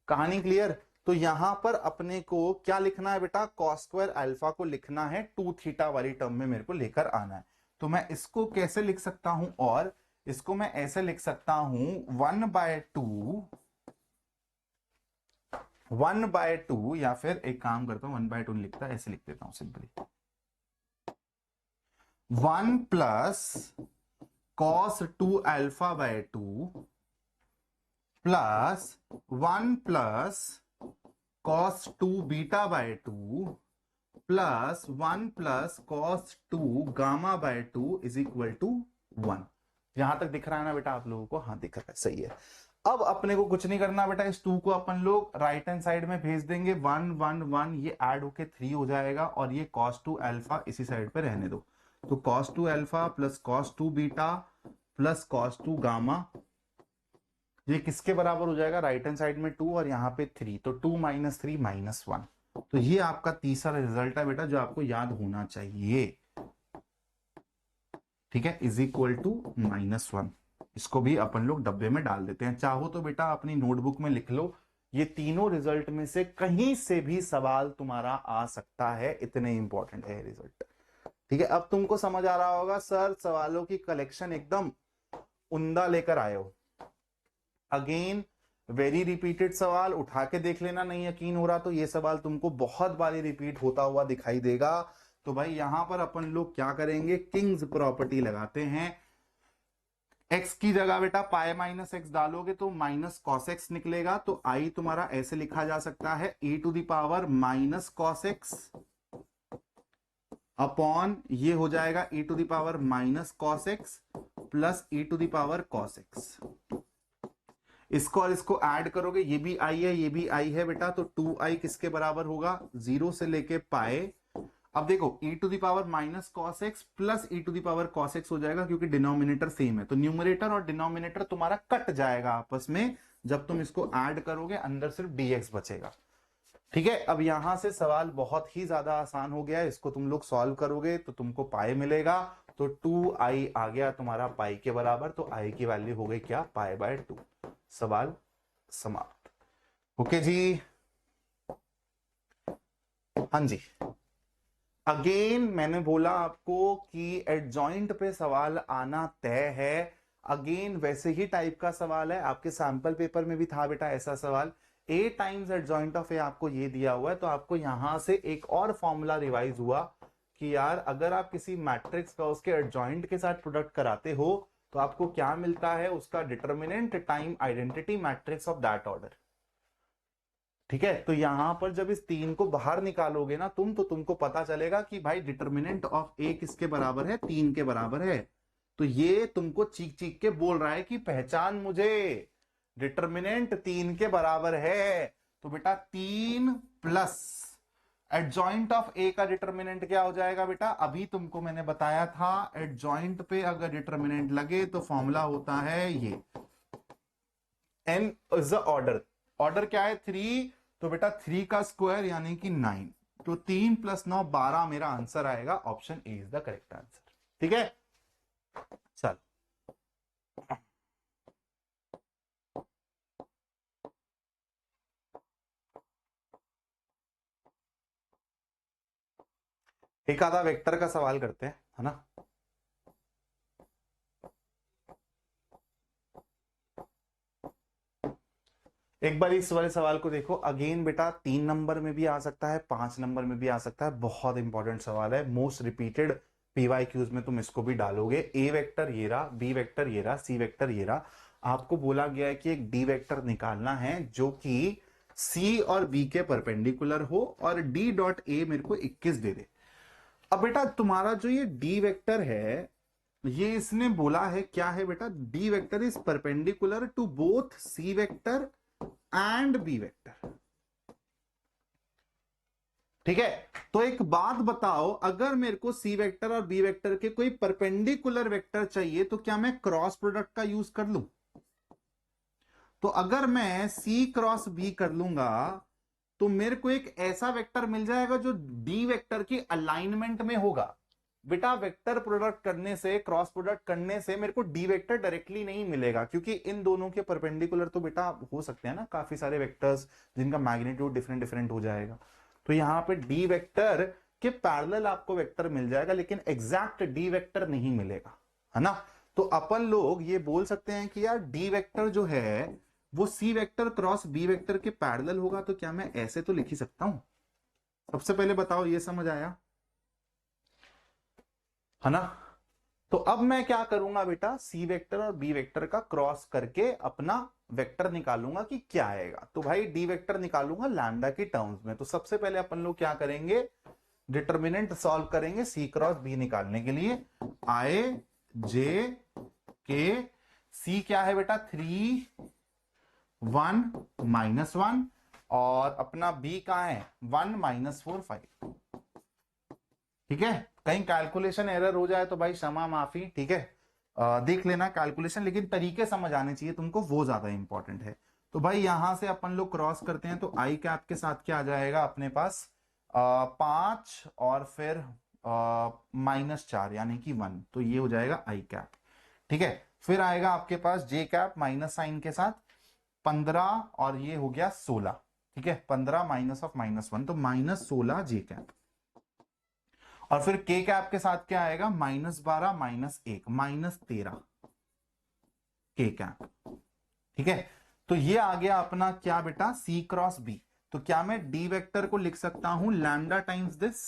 कहानी क्लियर? तो यहां पर अपने को क्या लिखना है बेटा, कॉस स्क्वायर अल्फा को लिखना है 2 थीटा वाली टर्म में मेरे को लेकर आना है। तो मैं इसको कैसे लिख सकता हूं, और इसको मैं ऐसे लिख सकता हूं 1/2, या फिर एक काम करता हूं 1/2 नहीं लिखता, ऐसे लिख देता हूं simply 1 plus cos 2 alpha by 2 plus 1 plus cos 2 beta by 2 plus 1 plus cos 2 gamma by 2 is equal to 1। यहां तक दिख रहा है ना बेटा आप लोगों को? हाँ दिख रहा है, सही है। अब अपने को कुछ नहीं करना बेटा, इस 2 को अपन लोग राइट हैंड साइड में भेज देंगे, 1 1 1 ये ऐड होके 3 हो जाएगा, और ये cos 2 अल्फा इसी साइड पे रहने दो। तो cos 2 alpha plus cos 2 beta plus cos 2 gamma, ये किसके बराबर हो जाएगा? राइट हैंड साइड में 2 और यहाँ पे 3, तो 2 - 3 -1। तो ये आपका तीसरा रिजल्ट है बेटा जो आपको याद होना चाहिए। ठीक है, इज इक्वल टू -1। इसको भी अपन लोग डब्बे में डाल देते हैं। चाहो तो बेटा अपनी नोटबुक में लिख लो, ये तीनों रिजल्ट में से कहीं से भी सवाल तुम्हारा आ सकता है, इतने इंपॉर्टेंट है रिजल्ट। ठीक है, अब तुमको समझ आ रहा होगा सर सवालों की कलेक्शन एकदम उम्दा लेकर आए हो। अगेन वेरी रिपीटेड सवाल उठा के देख लेना, नहीं यकीन हो रहा तो ये सवाल तुमको बहुत बारी रिपीट होता हुआ दिखाई देगा। तो भाई यहां पर अपन लोग क्या करेंगे, किंग्स प्रॉपर्टी लगाते हैं। x की जगह बेटा पाई माइनस एक्स डालोगे तो माइनस कॉस एक्स निकलेगा, तो आई तुम्हारा ऐसे लिखा जा सकता है e⁻ minus cos x upon ये हो जाएगा e⁻ minus cos x plus e⁻ cos x. इसको और इसको ऐड करोगे, ये भी आई है ये भी आई है बेटा, तो 2i किसके बराबर होगा, 0 से लेके पाए। अब देखो e⁻ minus cos x plus e⁻ cos x हो जाएगा, क्योंकि डिनोमिनेटर सेम है, तो न्यूमरेटर और डिनोमिनेटर तुम्हारा कट जाएगा आपस में। जब तुम इसको ऐड करोगे अंदर सिर्फ dx बचेगा। ठीक है, अब यहां से सवाल बहुत ही ज्यादा आसान हो गया है। इसको तुम लोग सॉल्व करोगे तो तुमको पाई मिलेगा, तो 2i आ गया तुम्हारा पाई के बराबर, तो i की वैल्यू हो गई क्या, पाई/2। सवाल समाप्त। ओके जी, हाँ जी। अगेन मैंने बोला आपको कि एडजॉइंट पे सवाल आना तय है। अगेन वैसे ही टाइप का सवाल है, आपके सैंपल पेपर में भी था बेटा ऐसा सवाल। ए टाइम्स एडजॉइंट ऑफ ए आपको ये दिया हुआ है, तो आपको यहां से एक और फॉर्मूला रिवाइज हुआ कि यार अगर आप किसी मैट्रिक्स का उसके एडजॉइंट के साथ प्रोडक्ट कराते हो तो आपको क्या मिलता है, उसका determinant time identity matrix of that order. ठीक है, तो यहां पर जब इस तीन को बाहर निकालोगे ना तुम, तो तुमको पता चलेगा कि भाई डिटर्मिनेंट ऑफ ए किसके बराबर है, 3 के बराबर है। तो ये तुमको चीख चीख के बोल रहा है कि पहचान मुझे, डिटर्मिनेंट 3 के बराबर है। तो बेटा 3 प्लस एडजॉइंट ऑफ ए का डिटर्मिनेंट क्या हो जाएगा बेटा, अभी तुमको मैंने बताया था एडजॉइंट पे अगर डिटर्मिनेंट लगे तो फॉर्मूला होता है ये, n is the order. Order क्या है 3, तो बेटा 3 का स्क्वायर यानी कि 9। तो 3 + 9 12 मेरा आंसर आएगा, option A is the correct answer. ठीक है, चल एक आधा वेक्टर का सवाल करते हैं, है ना। एक बार इस वाले सवाल को देखो अगेन बेटा, 3 नंबर में भी आ सकता है, 5 नंबर में भी आ सकता है, बहुत इंपॉर्टेंट सवाल है, मोस्ट रिपीटेड पीवाईक्यूज में तुम इसको भी डालोगे। ए वेक्टर ये रहा, बी वेक्टर ये रहा, सी वेक्टर ये रहा। आपको बोला गया है कि एक डी वेक्टर निकालना है जो कि सी और बी के परपेंडिकुलर हो और डी डॉट ए मेरे को 21 दे दे। अब बेटा तुम्हारा जो ये डी वेक्टर है, ये इसने बोला है क्या है बेटा, d vector is perpendicular to both c vector and b vector. ठीक है, तो एक बात बताओ, अगर मेरे को सी वेक्टर और बी वेक्टर के कोई परपेंडिकुलर वेक्टर चाहिए तो क्या मैं क्रॉस प्रोडक्ट का यूज कर लूं? तो अगर मैं सी क्रॉस बी कर लूंगा तो मेरे को एक ऐसा वेक्टर मिल जाएगा जो डी वेक्टर की अलाइनमेंट में होगा। बेटा वेक्टर प्रोडक्ट करने से, क्रॉस प्रोडक्ट करने से मेरे को डी वेक्टर डायरेक्टली नहीं मिलेगा, क्योंकि इन दोनों के परपेंडिकुलर तो बेटा हो सकते हैं ना काफी सारे वेक्टर्स जिनका मैग्नीट्यूड डिफरेंट डिफरेंट हो जाएगा। तो यहां पे डी वेक्टर के पैरेलल आपको वेक्टर मिल जाएगा, लेकिन एग्जैक्ट डी वेक्टर नहीं मिलेगा, है ना। तो अपन लोग ये बोल सकते हैं कि यार डी वेक्टर जो है वो सी वेक्टर क्रॉस बी वेक्टर के पैरेलल होगा। तो क्या मैं ऐसे तो लिख ही सकता हूं? सबसे पहले बताओ, ये समझ आया, है ना। तो अब मैं क्या करूंगा बेटा, सी वेक्टर और बी वेक्टर का क्रॉस करके अपना वेक्टर निकालूंगा कि क्या आएगा। तो भाई डी वेक्टर निकालूंगा लैम्डा की टर्म्स में। तो सबसे पहले अपन लोग क्या करेंगे, डिटर्मिनेंट सॉल्व करेंगे सी क्रॉस बी निकालने के लिए। आई जे के सी क्या है बेटा 3 1 -1 और अपना बी कहां है 1 -4 5। ठीक है, कहीं कैलकुलेशन एरर हो जाए तो भाई क्षमा माफी। ठीक है, देख लेना कैलकुलेशन, लेकिन तरीके समझ आने चाहिए तुमको, वो ज्यादा इंपॉर्टेंट है। तो भाई यहां से अपन लोग क्रॉस करते हैं, तो आई कैप के साथ क्या आ जाएगा अपने पास 5 और फिर -4 यानी कि 1, तो ये हो जाएगा आई कैप। ठीक है, फिर आएगा आपके पास जे कैप माइनस साइन के साथ 15 और ये हो गया 16। ठीक है, 15 माइनस ऑफ -1 तो -16 जे कैप। और फिर के कैप के साथ क्या आएगा -12 -1 -13 के कैप। ठीक है, तो ये आ गया अपना क्या बेटा सी क्रॉस बी। तो क्या मैं डी वेक्टर को लिख सकता हूं लैम्डा टाइम्स दिस,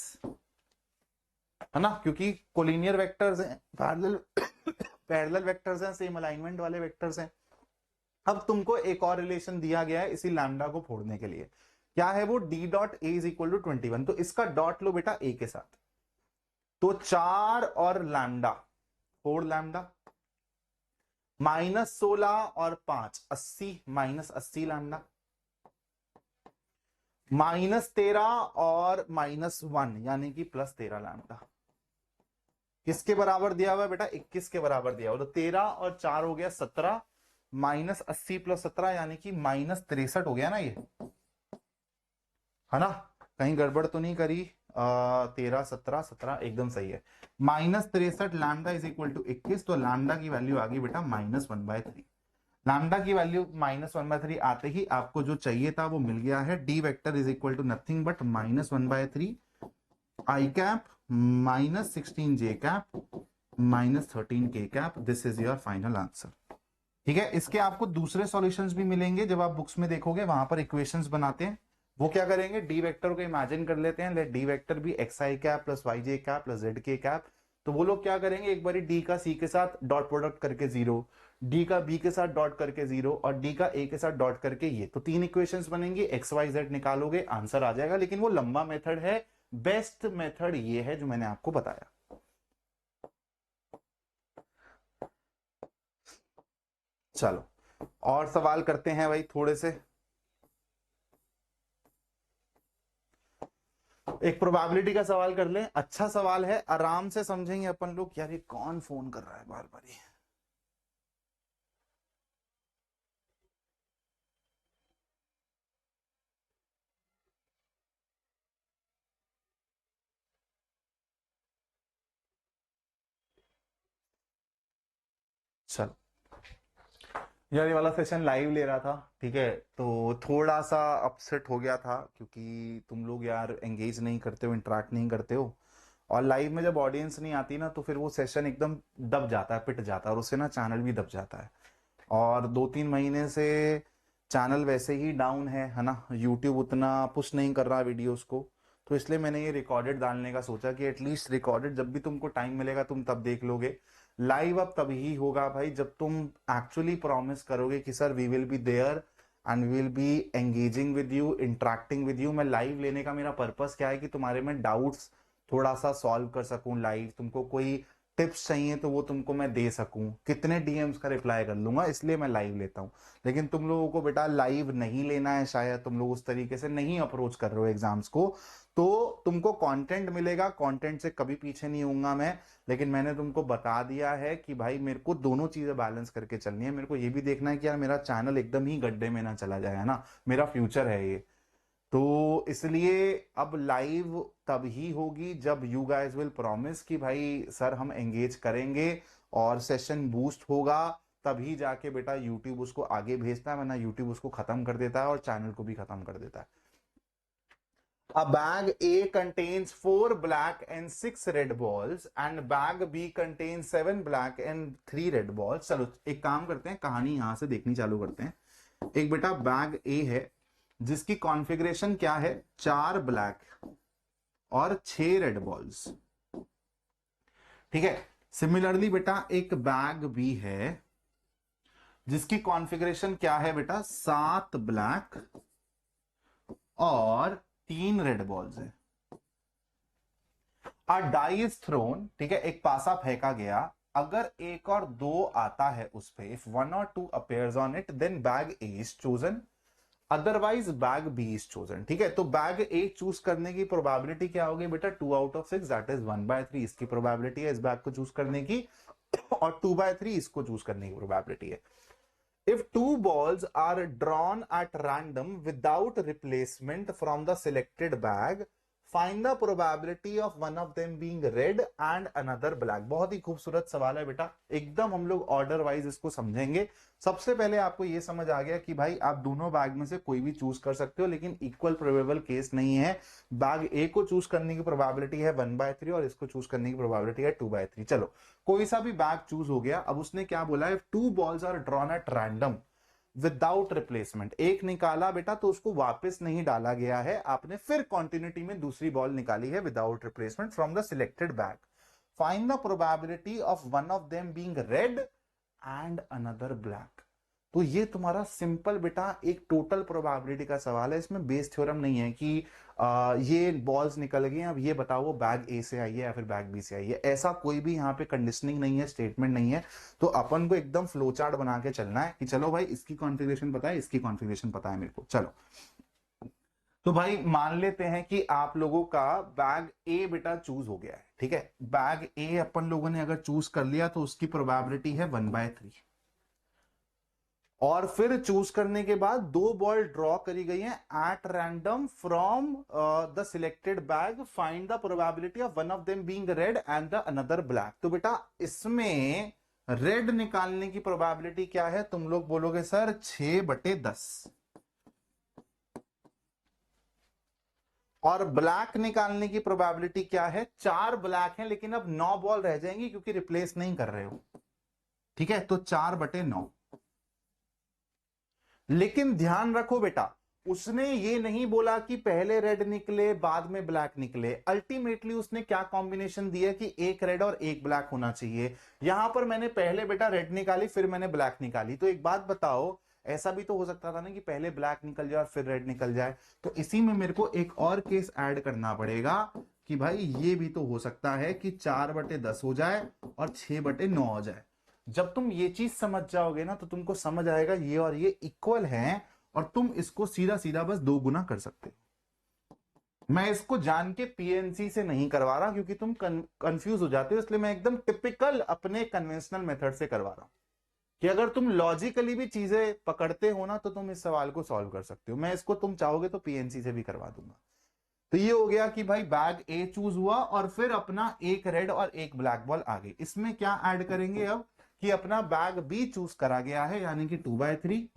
है ना, क्योंकि कोलिनियर वेक्टर्स हैं, पैरेलल पैरेलल वेक्टर्स हैं, सेम अलाइनमेंट वाले वेक्टर्स हैं। अब तुमको एक और रिलेशन दिया गया है इसी लैम्डा को फोड़ने के लिए, क्या है वो, d dot a is equal to 21। तो इसका डॉट लो बेटा ए के साथ, तो 4 और लैम्डा 4 लैम्डा -16 और 5 80 -80 लैम्डा -13 और -1 यानी कि +13 लैम्डा। किसके बराबर दिया हुआ है बेटा 21 के बराबर दिया हुआ, तो 13 और 4 हो गया 17 -80 + 17 यानी कि -63 हो गया ना ये, है ना। कहीं गड़बड़ तो नहीं करी, 13 17 17 एकदम सही है। -63 लैम्डा इज इक्वल टू 21, तो लैम्डा की वैल्यू आ गई बेटा -1/3। लैम्डा की वैल्यू -1/3 आते ही आपको जो चाहिए था वो मिल गया है। D vector is equal to nothing but -1/3 i cap -16 j cap -13 k cap, this is your final answer. ठीक है, इसके आपको दूसरे सॉल्यूशंस भी मिलेंगे जब आप बुक्स में देखोगे, वहां पर इक्वेशंस बनाते हैं। वो क्या करेंगे, डी वेक्टर को इमेजिन कर लेते हैं, लेट डी वेक्टर भी एक्स आई कैप प्लस वाई जे कैप प्लस जेड के कैप। तो वो लोग क्या करेंगे, एक बार डी का सी के साथ डॉट प्रोडक्ट करके 0, डी का बी के साथ डॉट करके 0 और डी का ए के साथ डॉट करके ये, तो 3 इक्वेशंस बनेंगी, एक्स वाई जेड निकालोगे, आंसर आ जाएगा। लेकिन वो लंबा मेथड है, बेस्ट मेथड ये है जो मैंने आपको बताया। चलो और सवाल करते हैं भाई थोड़े से। एक प्रोबेबिलिटी का सवाल कर लें, अच्छा सवाल है, आराम से समझेंगे अपन लोग। यार ये कौन फोन कर रहा है बार बार ये। चलो यार ये वाला सेशन लाइव ले रहा था, ठीक है, तो थोड़ा सा अपसेट हो गया था क्योंकि तुम लोग यार एंगेज नहीं करते हो, इंटरेक्ट नहीं करते हो। और लाइव में जब ऑडियंस नहीं आती ना तो फिर वो सेशन एकदम दब जाता है, पिट जाता है, और उससे ना चैनल भी दब जाता है। और 2-3 महीने से चैनल वैसे ही डाउन है ना, यूट्यूब उतना पुश नहीं कर रहा वीडियोस को। तो इसलिए मैंने ये रिकॉर्डेड डालने का सोचा कि एटलीस्ट रिकॉर्डेड जब भी तुमको टाइम मिलेगा तुम तब देख लोगे। लाइव अब तभी होगा भाई जब तुम एक्चुअली प्रॉमिस करोगे कि sir we will be there and we will be engaging with you, interacting with you. मैं लाइव लेने का मेरा पर्पस क्या है कि तुम्हारे में डाउट्स थोड़ा सा सॉल्व कर सकूं लाइव, तुमको कोई टिप्स चाहिए तो वो तुमको मैं दे सकूं, कितने डीएम्स का रिप्लाई कर लूंगा, इसलिए मैं लाइव लेता हूं। लेकिन तुम लोगों को बेटा लाइव नहीं लेना है, शायद तुम लोग उस तरीके से नहीं अप्रोच कर रहे हो एग्जाम्स को। तो तुमको कंटेंट मिलेगा, कंटेंट से कभी पीछे नहीं होऊंगा मैं। लेकिन मैंने तुमको बता दिया है कि भाई मेरे को दोनों चीजें बैलेंस करके चलनी है। मेरे को ये भी देखना है कि यार मेरा चैनल एकदम ही गड्ढे में ना चला जाए, है ना, मेरा फ्यूचर है ये। तो इसलिए अब लाइव तब ही होगी जब यू गाइस विल प्रॉमिस कि भाई सर हम एंगेज करेंगे और सेशन बूस्ट होगा, तभी जाके बेटा यूट्यूब उसको आगे भेजता है, वरना यूट्यूब उसको खत्म कर देता है और चैनल को भी खत्म कर देता है। A bag A contains 4 black and 6 red balls and bag B contains 7 black and 3 red balls। चलो एक काम करते हैं, कहानी यहां से देखनी चालू करते हैं। एक बेटा बैग ए है जिसकी कॉन्फ़िगरेशन क्या है, 4 ब्लैक और 6 रेड बॉल्स। ठीक है, सिमिलरली बेटा एक बैग बी है जिसकी कॉन्फ़िगरेशन क्या है बेटा, 7 ब्लैक और 3 रेड बॉल्स है। अ डाई इज थ्रोन, ठीक है, एक पासा फेंका गया, अगर एक और दो आता है उस पे, if 1 or 2 appears on it then bag A is chosen, otherwise bag B is chosen. ठीक है, तो बैग ए चूज करने की प्रोबेबिलिटी क्या होगी बेटा, 2/6, दैट इज 1/3 इसकी प्रोबेबिलिटी है इस बैग को चूज करने की, और 2/3 इसको चूज करने की प्रोबेबिलिटी है। If 2 balls are drawn at random without replacement from the selected bag, find the probability of one of them being red and another black। बहुत ही खूबसूरत सवाल है बेटा, एकदम हम लोग ऑर्डर वाइज इसको समझेंगे। सबसे पहले आपको यह समझ आ गया कि भाई आप दोनों बैग में से कोई भी चूज कर सकते हो, लेकिन इक्वल प्रोबेबल केस नहीं है। बैग ए को चूज करने की प्रोबेबिलिटी है 1/3 और इसको चूज करने की प्रोबेबिलिटी है 2/3। चलो कोई सा भी बैग चूज हो गया, अब उसने क्या बोला है, 2 balls are drawn at random without replacement. एक निकाला बेटा तो उसको वापस नहीं डाला गया है, आपने फिर कॉन्टिन्यूटी में दूसरी बॉल निकाली है without replacement from the selected bag. Find the probability of one of them being red and another black. तो ये तुम्हारा सिंपल बेटा एक टोटल प्रोबेबिलिटी का सवाल है, इसमें बेस थ्योरम नहीं है कि ये बॉल्स निकल गई, अब ये बताओ वो बैग ए से आई है या फिर बैग बी से आई है, ऐसा कोई भी यहाँ पे कंडीशनिंग नहीं है, स्टेटमेंट नहीं है। तो अपन को एकदम फ्लो चार्ट बना के चलना है कि चलो भाई इसकी कॉन्फ़िगरेशन पता है, इसकी कॉन्फ़िगरेशन पता है मेरे को। चलो तो भाई मान लेते हैं कि आप लोगों का बैग ए बेटा चूज हो गया है। ठीक है, बैग ए अपन लोगों ने अगर चूज कर लिया तो उसकी प्रोबेबिलिटी है 1/3, और फिर चूज करने के बाद 2 बॉल ड्रॉ करी गई हैं at random from the selected bag, find the probability of one of them being red and the another black. तो बेटा इसमें रेड निकालने की प्रोबेबिलिटी क्या है, तुम लोग बोलोगे सर 6/10, और ब्लैक निकालने की प्रोबेबिलिटी क्या है? 4 ब्लैक हैं लेकिन अब 9 बॉल रह जाएंगी क्योंकि रिप्लेस नहीं कर रहे हो, ठीक है, तो 4/9। लेकिन ध्यान रखो बेटा, उसने ये नहीं बोला कि पहले रेड निकले बाद में ब्लैक निकले। अल्टीमेटली उसने क्या कॉम्बिनेशन दिया कि एक रेड और एक ब्लैक होना चाहिए। यहां पर मैंने पहले बेटा रेड निकाली फिर मैंने ब्लैक निकाली, तो एक बात बताओ, ऐसा भी तो हो सकता था ना कि पहले ब्लैक निकल जाए और फिर रेड निकल जाए। तो इसी में मेरे को एक और केस ऐड करना पड़ेगा कि भाई ये भी तो हो सकता है कि 4/10 हो जाए और 6/9 हो जाए। जब तुम ये चीज समझ जाओगे ना तो तुमको समझ आएगा ये और ये इक्वल हैं और तुम इसको सीधा सीधा बस 2 गुना कर सकते हो। मैं इसको जान के पीएनसी से नहीं करवा रहा क्योंकि तुम कंफ्यूज हो जाते हो, इसलिए मैं एकदम टिपिकल अपने कन्वेंशनल मेथड से करवा रहा हूं कि अगर तुम लॉजिकली भी चीजें पकड़ते हो ना तो तुम इस सवाल को सॉल्व कर सकते हो। मैं इसको तुम चाहोगे तो पीएनसी से भी करवा दूंगा। तो ये हो गया कि भाई बैग ए चूज हुआ और फिर अपना एक रेड और एक ब्लैक बॉल आ गई। इसमें क्या ऐड करेंगे अब कि अपना बैग बी चूज करा गया है यानी कि 2/3।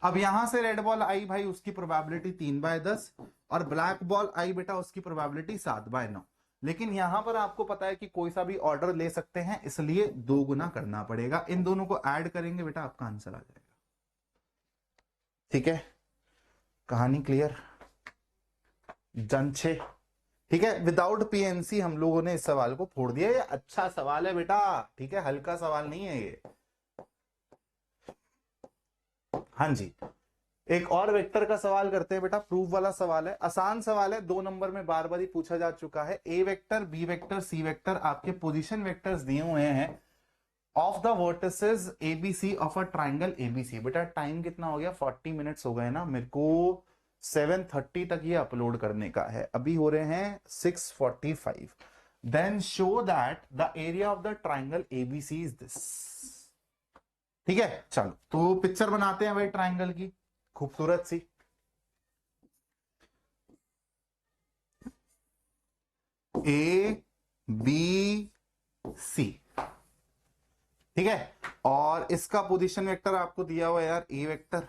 अब यहां से रेड बॉल आई भाई, उसकी प्रोबेबिलिटी 3/10 और ब्लैक बॉल आई बेटा उसकी प्रोबेबिलिटी 7/9। लेकिन यहां पर आपको पता है कि कोई सा भी ऑर्डर ले सकते हैं, इसलिए 2 गुना करना पड़ेगा। इन दोनों को ऐड करेंगे बेटा आपका आंसर आ जाएगा। ठीक है, कहानी क्लियर? जनछे, ठीक है। विदाउट पीएनसी हम लोगों ने इस सवाल को फोड़ दिया। ये अच्छा सवाल है बेटा, ठीक है, हल्का सवाल नहीं है ये। हाँ जी, एक और वेक्टर का सवाल करते हैं बेटा, प्रूफ वाला सवाल है, आसान सवाल है, 2 नंबर में बार बार ही पूछा जा चुका है। ए vector, B vector, C vector आपके पोजीशन वेक्टर्स दिए हुए हैं of the vertices ABC of a triangle ABC. बेटा टाइम कितना हो गया? 40 मिनट्स हो गए ना, मेरे को 7:30 तक ये अपलोड करने का है, अभी हो रहे हैं 6:45। Then show that the area of the triangle ABC is this. ठीक है, चलो तो पिक्चर बनाते हैं भाई ट्राइंगल की, खूबसूरत सी। ए बी सी, ठीक है, और इसका पोजीशन वेक्टर आपको दिया हुआ है यार ए वेक्टर,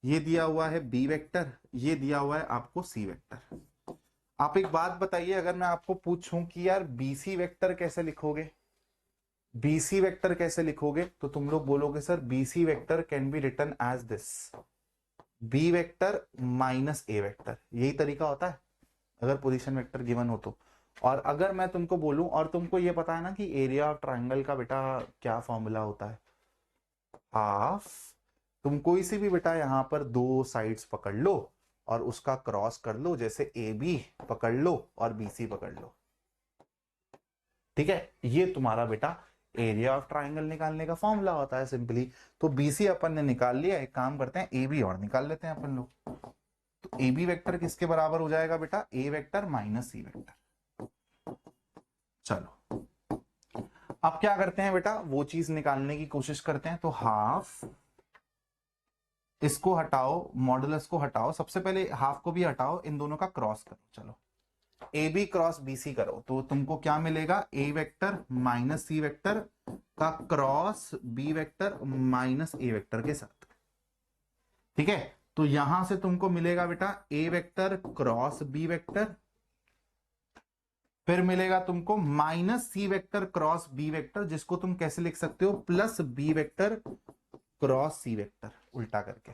ये दिया हुआ है बी वेक्टर, ये दिया हुआ है आपको सी वेक्टर। आप एक बात बताइए, अगर मैं आपको पूछूं कि यार बीसी वेक्टर कैसे लिखोगे, बीसी वेक्टर कैसे लिखोगे, तो तुम लोग बोलोगे sir BC vector can be written as this, b vector minus A vector. यही तरीका होता है अगर पोजीशन वेक्टर गिवन हो तो। और अगर मैं तुमको बोलूं, और तुमको ये पता है ना कि एरिया ऑफ ट्राइंगल का बेटा क्या फॉर्मूला होता है? हाफ। तुम कोई सी भी बेटा यहां पर 2 साइड्स पकड़ लो और उसका क्रॉस कर लो, जैसे ए बी पकड़ लो और बी सी पकड़ लो, ठीक है, ये तुम्हारा बेटा एरिया ऑफ ट्राइंगल निकालने का फॉर्मूला होता है सिंपली। तो बीसी अपन ने निकाल लिया, एक काम करते हैं ए बी और निकाल लेते हैं अपन लोग। तो ए बी वेक्टर किसके बराबर हो जाएगा बेटा? ए वेक्टर माइनस सी वेक्टर। चलो अब क्या करते हैं बेटा, वो चीज निकालने की कोशिश करते हैं। तो हाफ, इसको हटाओ, मॉडुलस को हटाओ, सबसे पहले हाफ को भी हटाओ, इन दोनों का क्रॉस करो। चलो A B cross B C करो तो तुमको क्या मिलेगा? A vector minus C vector का क्रॉस बी वेक्टर माइनस ए वेक्टर के साथ, ठीक है। तो यहां से तुमको मिलेगा बेटा ए वेक्टर क्रॉस बी वेक्टर, फिर मिलेगा तुमको माइनस सी वेक्टर क्रॉस बी वेक्टर, जिसको तुम कैसे लिख सकते हो? Plus B vector cross C vector, उल्टा करके,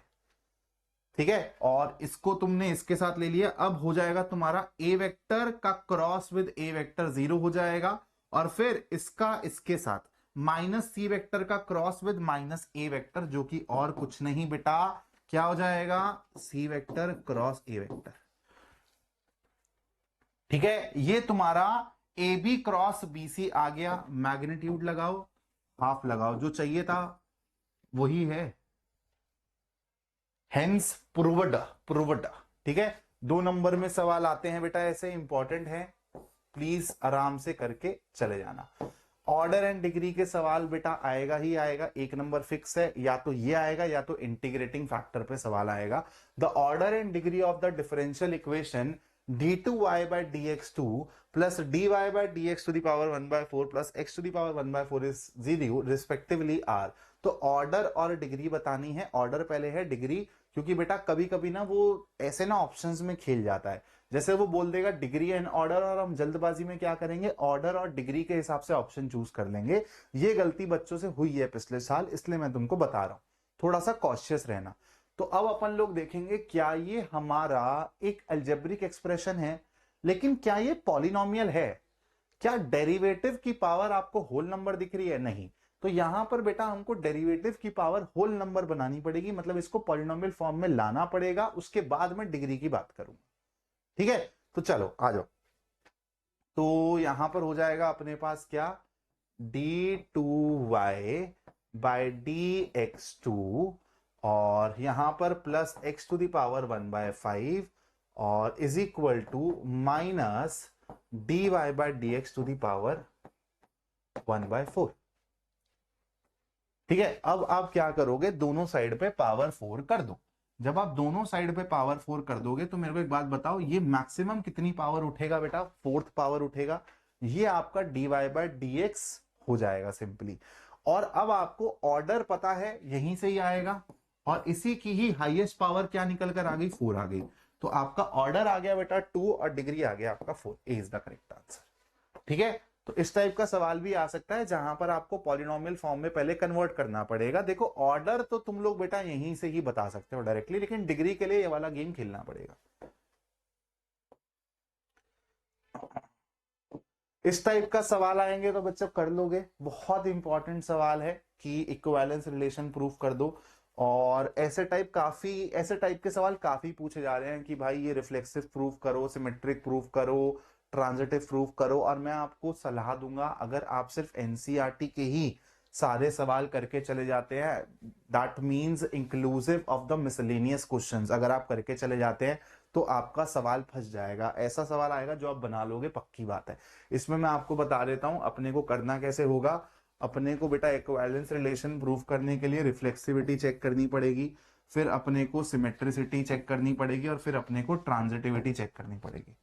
ठीक है। और इसको तुमने इसके साथ ले लिया, अब हो जाएगा तुम्हारा ए वेक्टर का क्रॉस विद ए वेक्टर 0 हो जाएगा, और फिर इसका इसके साथ माइनस सी वेक्टर का cross with minus A vector, जो कि और कुछ नहीं बेटा, क्या हो जाएगा? C vector cross A vector, ठीक है। ये तुम्हारा A B cross B C आ गया। मैग्नीट्यूड लगाओ, हाफ लगाओ, जो चाहिए था वही है, हेंस प्रूव्ड, प्रूव्ड, ठीक है। 2 नंबर में सवाल आते हैं बेटा ऐसे, इंपॉर्टेंट है, प्लीज आराम से करके चले जाना। ऑर्डर एंड डिग्री के सवाल बेटा आएगा ही आएगा, 1 नंबर फिक्स है, या तो ये आएगा या तो इंटीग्रेटिंग फैक्टर पे सवाल आएगा। The order and degree of the differential equation d2y by dx2 plus dy by dx to the power 1/4 plus x to the power 1/4 is 0 respectively are। तो ऑर्डर और डिग्री बतानी है, ऑर्डर पहले है, degree क्योंकि बेटा कभी कभी ना वो ऐसे ना ऑप्शंस में खेल जाता है, जैसे वो बोल देगा डिग्री एंड ऑर्डर, और हम जल्दबाजी में क्या करेंगे, ऑर्डर और डिग्री के हिसाब से ऑप्शन चूज कर लेंगे। ये गलती बच्चों से हुई है पिछले साल, इसलिए मैं तुमको बता रहा हूं, थोड़ा सा कॉशियस रहना। तो अब अपन लोग देखेंगे क्या ये हमारा एक अलजेब्रिक एक्सप्रेशन है, लेकिन क्या ये पॉलिनोमियल है? क्या डेरिवेटिव की पावर आपको होल नंबर दिख रही है? नहीं। तो यहां पर बेटा हमको डेरिवेटिव की पावर होल नंबर बनानी पड़ेगी, मतलब इसको पॉलिनोमियल फॉर्म में लाना पड़ेगा, उसके बाद में डिग्री की बात करूंगा। ठीक है, तो चलो आ जाओ। तो यहां पर हो जाएगा अपने पास क्या, d2y बाय dx2, और यहां पर plus x to the power 1/5 और is equal to minus dy by dx to the power 1/4। ठीक है, अब आप क्या करोगे, दोनों साइड पे पावर 4 कर दो। जब आप दोनों साइड पे पावर 4 कर दोगे तो मेरे को एक बात बताओ, ये मैक्सिमम कितनी पावर उठेगा बेटा, फोर्थ पावर उठेगा। ये आपका dy बाय dx हो जाएगा सिंपली। और अब आपको ऑर्डर पता है, यहीं से ही आएगा, और इसी की ही हाईएस्ट पावर क्या निकल कर आ गई, 4 आ गई। तो आपका ऑर्डर आ गया बेटा 2 और डिग्री आ गया आपका 4। ए इज द करेक्ट आंसर। ठीक है, तो इस टाइप का सवाल भी आ सकता है जहां पर आपको पॉलिनोमियल फॉर्म में पहले कन्वर्ट करना पड़ेगा। देखो ऑर्डर तो तुम लोग बेटा यहीं से ही बता सकते हो डायरेक्टली, लेकिन डिग्री के लिए ये वाला गेम खेलना पड़ेगा। इस टाइप का सवाल आएंगे तो बच्चों कर लोगे, बहुत इंपॉर्टेंट सवाल है कि इक्विवेलेंस रिलेशन प्रूफ कर दो। और ऐसे टाइप के सवाल काफी पूछे जा रहे हैं कि भाई ये रिफ्लेक्सिव प्रूफ करो, सिमेट्रिक प्रूफ करो, ट्रांजिटिव प्रूफ करो। और मैं आपको सलाह दूंगा, अगर आप सिर्फ एनसीईआरटी के ही सारे सवाल करके चले जाते हैं, that means inclusive of the miscellaneous questions, अगर आप करके चले जाते हैं तो आपका सवाल फंस जाएगा। ऐसा सवाल आएगा जो आप बना लोगे, पक्की बात है। इसमें मैं आपको बता देता हूं अपने को करना कैसे होगा। अपने को बेटा इक्विवेलेंस रिलेशन प्रूफ करने के लिए रिफ्लेक्सिविटी चेक करनी पड़ेगी, फिर अपने को सिमेट्रिसिटी चेक करनी पड़ेगी, और फिर अपने को ट्रांजिटिविटी चेक करनी पड़ेगी।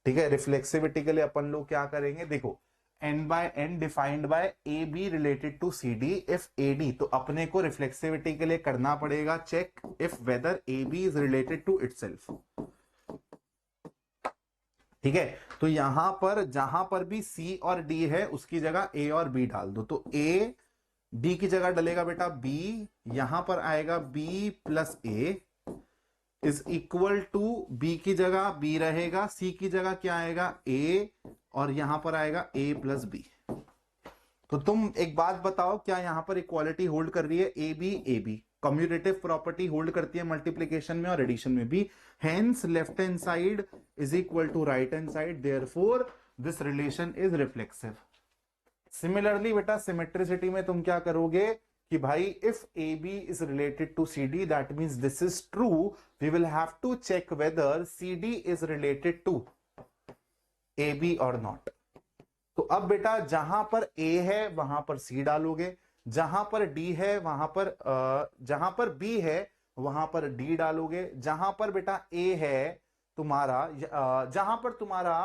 ठीक है, रिफ्लेक्सिविटी के लिए अपन लोग क्या करेंगे, देखो n by n defined by A B related to C D if A D, तो अपने को रिफ्लेक्सिविटी के लिए करना पड़ेगा check if whether A B is related to itself. ठीक है, तो यहां पर जहां पर भी C और D है उसकी जगह A और B डाल दो। तो A D की जगह डलेगा बेटा B, यहां पर आएगा B plus A is equal to, B की जगह B रहेगा, C की जगह क्या आएगा A, और यहां पर आएगा A प्लस B। तो तुम एक बात बताओ, क्या यहां पर इक्वालिटी होल्ड कर रही है, A B commutative property hold करती है मल्टीप्लीकेशन में और एडिशन में भी। Hence left hand side is equal to right hand side, therefore this relation is reflexive. Similarly बेटा सिमेट्रिसिटी में तुम क्या करोगे कि भाई if A B is related to C D, that means this is true, we will have to check whether C D is related to A B और not. तो अब बेटा जहां पर A है वहां पर C डालोगे, जहां पर D है वहां पर जहां पर B है वहां पर D डालोगे, जहां पर बेटा A है तुम्हारा जहां पर तुम्हारा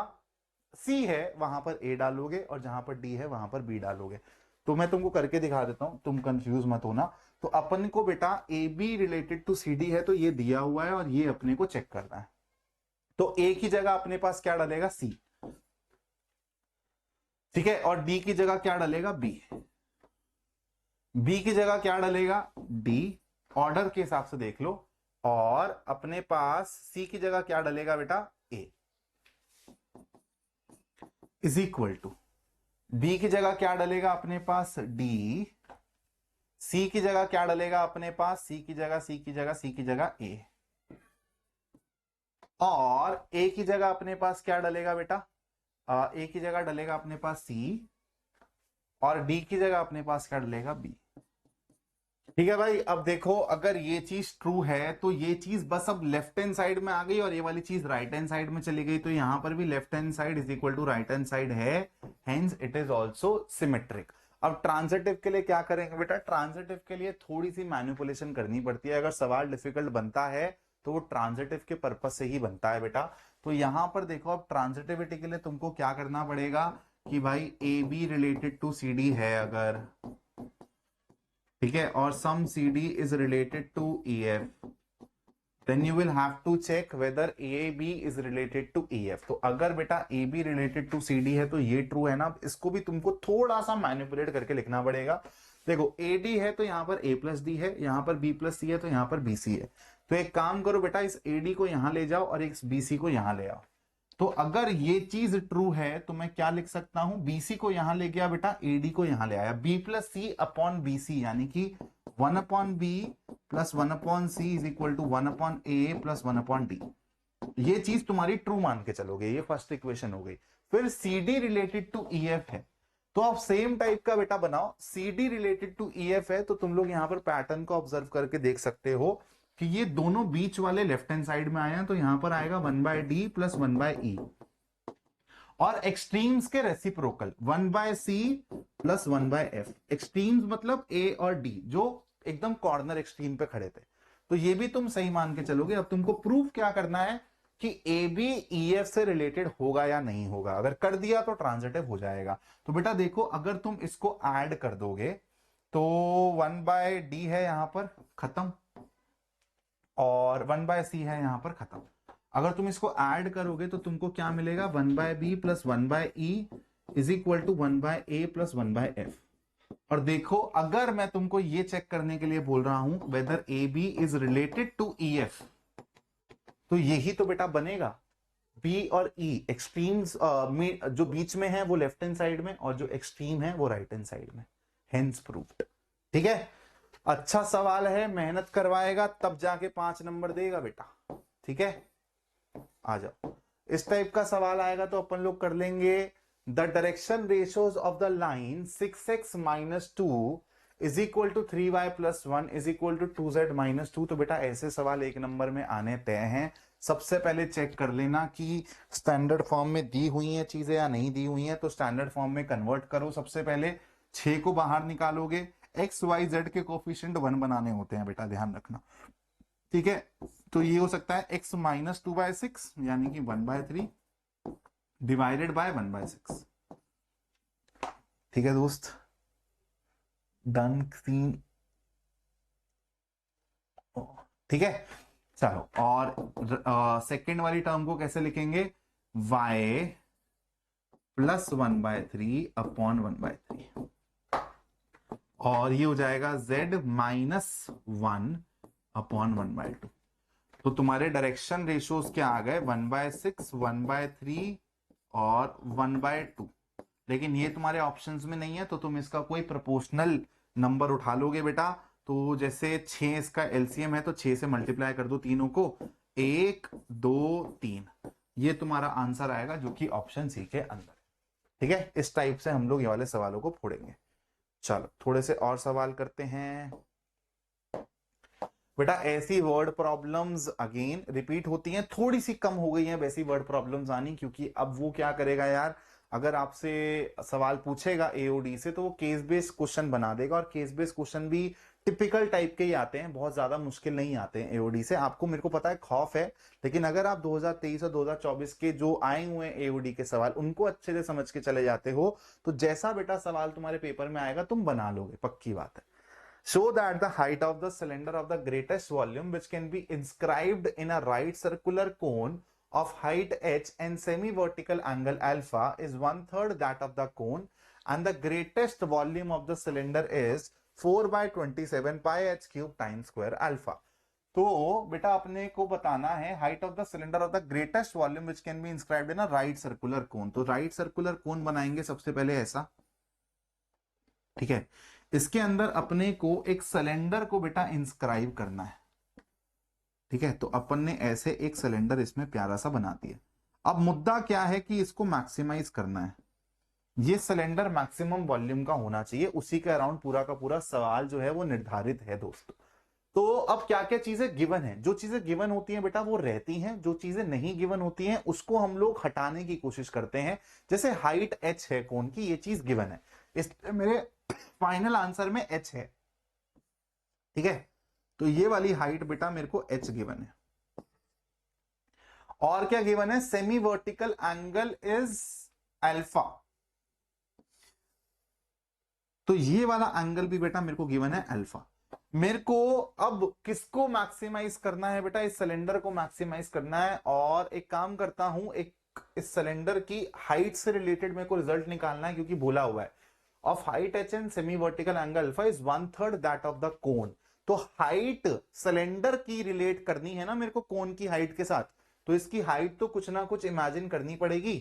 C है वहां पर A डालोगे, और जहां पर D है वहां पर B डालोगे। तो मैं तुमको करके दिखा देता हूं, तुम कंफ्यूज मत होना। तो अपन को बेटा A B related to C D है, तो ये दिया हुआ है और ये अपने को चेक करना है। तो A की जगह अपने पास क्या डालेगा, C। ठीक है, और D की जगह क्या डालेगा, B। B की जगह क्या डालेगा, D। ऑर्डर के हिसाब से देख लो। और अपने पास C की जगह क्या डालेगा बेटा, A is equal to, B की जगह क्या डालेगा अपने पास, D। C की जगह क्या डालेगा अपने पास, C की जगह A। और A की जगह अपने पास क्या डालेगा बेटा, A की जगह डालेगा अपने पास C, और D की जगह अपने पास क्या डालेगा, B। ठीक है भाई, अब देखो अगर ये चीज ट्रू है तो ये चीज बस अब लेफ्ट हैंड साइड में आ गई और ये वाली चीज राइट हैंड साइड में चली गई, तो यहां पर भी left hand side is equal to right hand side है, hence it is also symmetric. अब ट्रांजिटिव के लिए क्या करेंगे बेटा, ट्रांजिटिव के लिए थोड़ी सी मैनिपुलेशन करनी पड़ती है। अगर सवाल डिफिकल्ट बनता है तो वो ट्रांजिटिव के पर्पज से ही बनता है बेटा। तो यहां पर देखो, अब ट्रांजिटिविटी के लिए तुमको क्या करना पड़ेगा कि भाई A B related to C D है अगर, ठीक है, और सम C D is related to E F, then you will have to check whether AB is related to EF। तो अगर बेटा AB related to CD है तो ये ट्रू है ना। इसको भी तुमको थोड़ा सा मैनिपुलेट करके लिखना पड़ेगा। देखो AD है तो यहाँ पर A प्लस डी है, यहाँ पर B प्लस C है तो यहाँ पर BC है। तो एक काम करो बेटा, इस AD को यहां ले जाओ और इस BC को यहां ले आओ। तो अगर ये चीज ट्रू है तो मैं क्या लिख सकता हूं, BC को यहां ले गया बेटा, AD को यहां ले आया, B plus C upon BC यानी कि 1 upon B plus 1 upon C is equal to 1 upon A plus 1 upon D। ये चीज तुम्हारी ट्रू मान के चलोगे, ये फर्स्ट इक्वेशन हो गई। फिर CD रिलेटेड टू EF है तो आप सेम टाइप का बेटा बनाओ। CD रिलेटेड टू EF है तो तुम लोग यहां पर पैटर्न को ऑब्जर्व करके देख सकते हो कि ये दोनों बीच वाले लेफ्ट हैंड साइड में आए हैं, तो यहां पर आएगा 1 by d plus 1 by e, और एक्सट्रीम्स के reciprocal 1 by c plus 1 by f. Extremes मतलब ए और डी जो एकदम कॉर्नर एक्सट्रीम पे खड़े थे। तो ये भी तुम सही मान के चलोगे। अब तुमको प्रूफ क्या करना है कि ए बी ई एफ से रिलेटेड होगा या नहीं होगा। अगर कर दिया तो ट्रांजिटिव हो जाएगा। तो बेटा देखो, अगर तुम इसको ऐड कर दोगे तो 1 बाय डी है यहां पर, खत्म, और 1 बाय सी है यहां पर, खत्म। अगर तुम इसको ऐड करोगे तो तुमको क्या मिलेगा, 1 by b plus 1 by e is equal to 1 by a plus 1 by f. और देखो, अगर मैं तुमको ये चेक करने के लिए बोल रहा हूं whether A B is related to E f, तो यही तो बेटा बनेगा। बी और ई एक्सट्रीम्स में जो बीच में है वो लेफ्ट हैंड साइड में, और जो एक्सट्रीम है वो राइट हैंड साइड में। Hence proved. ठीक है, अच्छा सवाल है, मेहनत करवाएगा तब जाके 5 नंबर देगा बेटा। ठीक है, आ जाओ। इस टाइप का सवाल आएगा तो अपन लोग कर लेंगे। The direction ratios of the line 6x minus 2 is equal to 3y plus 1 is equal to 2z minus 2। तो बेटा ऐसे सवाल 1 नंबर में आने तय हैं। सबसे पहले चेक कर लेना कि स्टैंडर्ड फॉर्म में दी हुई हैं चीजें या नहीं दी हुई हैं। तो स्टैंडर्ड फॉर्म में कन्वर्ट करो। सबसे पहले 6 को बाहर निकालोगे, एक्स वाई जेड के कोफिशिएंट 1 बनाने होते हैं बेटा, ध्यान रखना। ठीक है, तो ये हो सकता है x माइनस 2 बाय 6 यानी कि 1 बाय 3 डिवाइडेड बाय 1 बाय 6। ठीक है दोस्त, डन सीन। ठीक है, चलो। और सेकेंड वाली टर्म को कैसे लिखेंगे, y plus 1 by 3 upon 1 by 3, और ये हो जाएगा z माइनस 1 अपॉन 1 बाय 2। तो तुम्हारे डायरेक्शन रेशियोज क्या आ गए, 1 बाय 6, 1 बाय 3 और 1 बाय 2। लेकिन ये तुम्हारे ऑप्शंस में नहीं है, तो तुम इसका कोई प्रोपोर्शनल नंबर उठा लोगे बेटा। तो जैसे 6 इसका एलसीएम है तो 6 से मल्टीप्लाई कर दो तीनों को, 1 2 3, ये तुम्हारा आंसर आएगा जो कि ऑप्शन सी के अंदर। ठीक है, इस टाइप से हम लोग ये वाले सवालों को फोड़ेंगे। चलो थोड़े से और सवाल करते हैं बेटा। ऐसी वर्ड प्रॉब्लम्स अगेन रिपीट होती हैं, थोड़ी सी कम हो गई हैं वैसी वर्ड प्रॉब्लम्स आनी, क्योंकि अब वो क्या करेगा यार, अगर आपसे सवाल पूछेगा एओडी से तो वो केस बेस्ड क्वेश्चन बना देगा। और केस बेस्ड क्वेश्चन भी टिपिकल टाइप के ही आते हैं, बहुत ज्यादा मुश्किल नहीं आते हैं एओडी से। आपको मेरे को पता है खौफ है, लेकिन अगर आप 2023 और 2024 के जो आए हुए हैं एओडी के सवाल उनको अच्छे से समझ के चले जाते हो तो जैसा बेटा सवाल तुम्हारे पेपर में आएगा तुम बना लोगे, पक्की बात है। Show that the height of the cylinder of the greatest volume which can be inscribed in a right circular cone of height h and semi-vertical angle alpha is 1/3 that of the cone, and the greatest volume of the cylinder is 4 by 27 pi h cube times square alpha। तो बेटा अपने को बताना है height of the cylinder of the greatest volume which can be inscribed in a right circular cone. तो right circular cone बनाएंगे सबसे पहले ऐसा। ठीक है, इसके अंदर अपने को एक सिलेंडर को बेटा इंस्क्राइब करना है। ठीक है, तो अपन ने ऐसे एक सिलेंडर इसमें प्यारा सा बना दिया। अब मुद्दा क्या है कि इसको मैक्सिमाइज करना है। ये सिलेंडर मैक्सिमम वॉल्यूम का होना चाहिए, उसी के अराउंड पूरा का पूरा सवाल जो है वो निर्धारित है दोस्तों। तो अब क्या क्या चीजें गिवन है, जो चीजें गिवन होती हैं बेटा वो रहती हैं, जो चीजें नहीं गिवन होती हैं उसको हम लोग हटाने की कोशिश करते हैं। जैसे हाइट h है कोन की, ये चीज गिवन है, इसलिए मेरे फाइनल आंसर में h है। ठीक है, तो ये वाली हाइट बेटा मेरे को h गिवन है। और क्या गिवन है, semi vertical angle is alpha. तो ये वाला एंगल भी बेटा मेरे को गिवन है अल्फा। मेरे को अब किसको मैक्सिमाइज करना है बेटा, इस सिलेंडर को मैक्सिमाइज करना है। और एक काम करता हूं, एक इस सिलेंडर की हाइट से रिलेटेड मेरे को रिजल्ट निकालना है, क्योंकि बोला हुआ है of height H and semi vertical angle alpha is 1/3 that of the cone. तो हाइट सिलेंडर की रिलेट करनी है ना मेरे को कोन की हाइट के साथ, तो इसकी हाइट तो कुछ ना कुछ इमेजिन करनी पड़ेगी।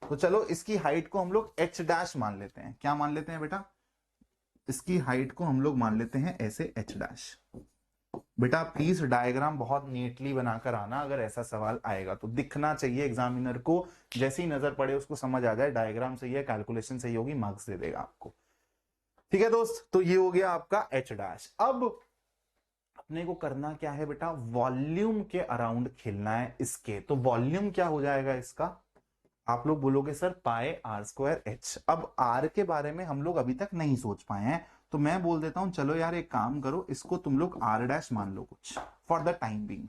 तो चलो इसकी हाइट को हम लोग एच डैश मान लेते हैं। क्या मान लेते हैं बेटा, इसकी हाइट को हम लोग मान लेते हैं ऐसे एच डैश। बेटा प्लीज डायग्राम बहुत नीटली बनाकर आना, अगर ऐसा सवाल आएगा तो दिखना चाहिए एग्जामिनर को, जैसी नजर पड़े उसको समझ आ जाए डायग्राम सही है, कैलकुलेशन सही होगी, मार्क्स दे देगा आपको। ठीक है दोस्त, तो ये हो गया आपका एच डैश। अब अपने को करना क्या है बेटा, वॉल्यूम के अराउंड खेलना है इसके। तो वॉल्यूम क्या हो जाएगा इसका, आप लोग बोलोगे सर पाए आर स्क्वायर एच। अब आर के बारे में हम लोग अभी तक नहीं सोच पाए हैं, तो मैं बोल देता हूं चलो यार एक काम करो, इसको तुम लोग आर डैश मान लो कुछ फॉर द टाइम बिंग।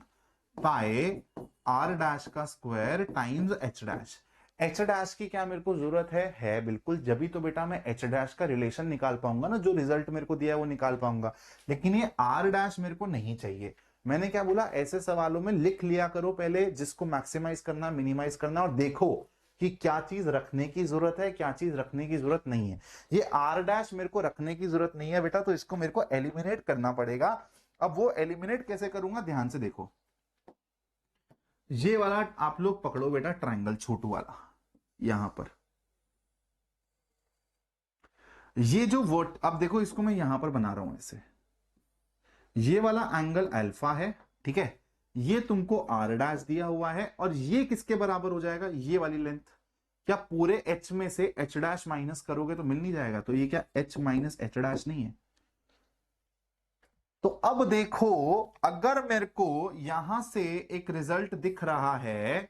पाए आर डैश का square times H dash. H dash की क्या मेरे को जरूरत है बिल्कुल, जब भी तो बेटा मैं एच डैश का रिलेशन निकाल पाऊंगा ना, जो रिजल्ट मेरे को दिया है वो निकाल पाऊंगा। लेकिन ये आर डैश मेरे को नहीं चाहिए। मैंने क्या बोला, ऐसे सवालों में लिख लिया करो पहले जिसको मैक्सिमाइज करना मिनिमाइज करना, और देखो कि क्या चीज रखने की जरूरत है क्या चीज रखने की जरूरत नहीं है। ये आर डैश मेरे को रखने की जरूरत नहीं है बेटा, तो इसको मेरे को एलिमिनेट करना पड़ेगा। अब वो एलिमिनेट कैसे करूंगा, ध्यान से देखो। ये वाला आप लोग पकड़ो बेटा, ट्रायंगल छोटू वाला यहां पर, ये जो वर्ट, अब देखो इसको मैं यहां पर बना रहा हूं ऐसे, ये वाला एंगल अल्फा है, ठीक है। ये तुमको आर डैश दिया हुआ है, और ये किसके बराबर हो जाएगा, ये वाली लेंथ। क्या पूरे एच में से एच डैश माइनस करोगे तो मिल नहीं जाएगा, तो ये क्या एच माइनस एच डैश नहीं है। तो अब देखो, अगर मेरे को यहां से एक रिजल्ट दिख रहा है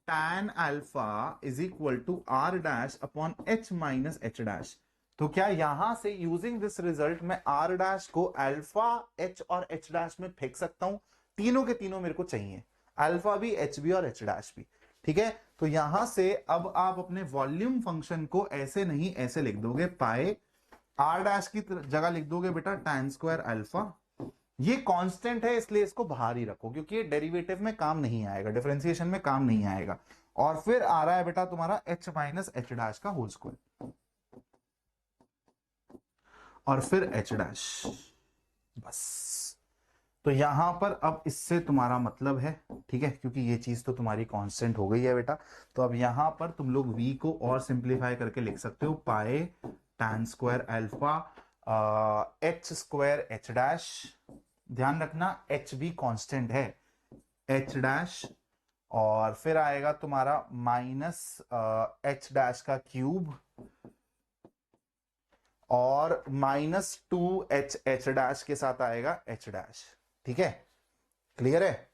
tan alpha is equal to r dash upon h minus h dash, तो क्या यहां से यूजिंग दिस रिजल्ट मैं आर डैश को अल्फा एच और एच डैश में फेंक सकता हूं। तीनों के तीनों मेरे को चाहिए, अल्फा भी एच भी और एच डैश भी, ठीक है। तो यहां से अब आप अपने वॉल्यूम फंक्शन को ऐसे नहीं ऐसे लिख दोगे, पाए आर डैश की जगह लिख दोगे बेटा tan स्क्वायर अल्फा। ये कांस्टेंट है इसलिए इसको बाहर ही रखो, क्योंकि ये डेरिवेटिव में काम नहीं आएगा, डिफरेंशिएशन में काम नहीं आएगा। और फिर आ रहा है बेटा तुम्हारा h माइनस एच डैश का होल स्क्वायर, और फिर एच डैश, बस। तो यहां पर अब इससे तुम्हारा मतलब है, ठीक है, क्योंकि ये चीज तो तुम्हारी कांस्टेंट हो गई है बेटा। तो अब यहां पर तुम लोग v को और सिंप्लीफाई करके लिख सकते हो, पाए tan square alpha H square H dash. ध्यान रखना एच भी कांस्टेंट है, एच डैश, और फिर आएगा तुम्हारा माइनस एच डैश का क्यूब, और -2h डैश के साथ आएगा एच डैश, ठीक है। क्लियर है,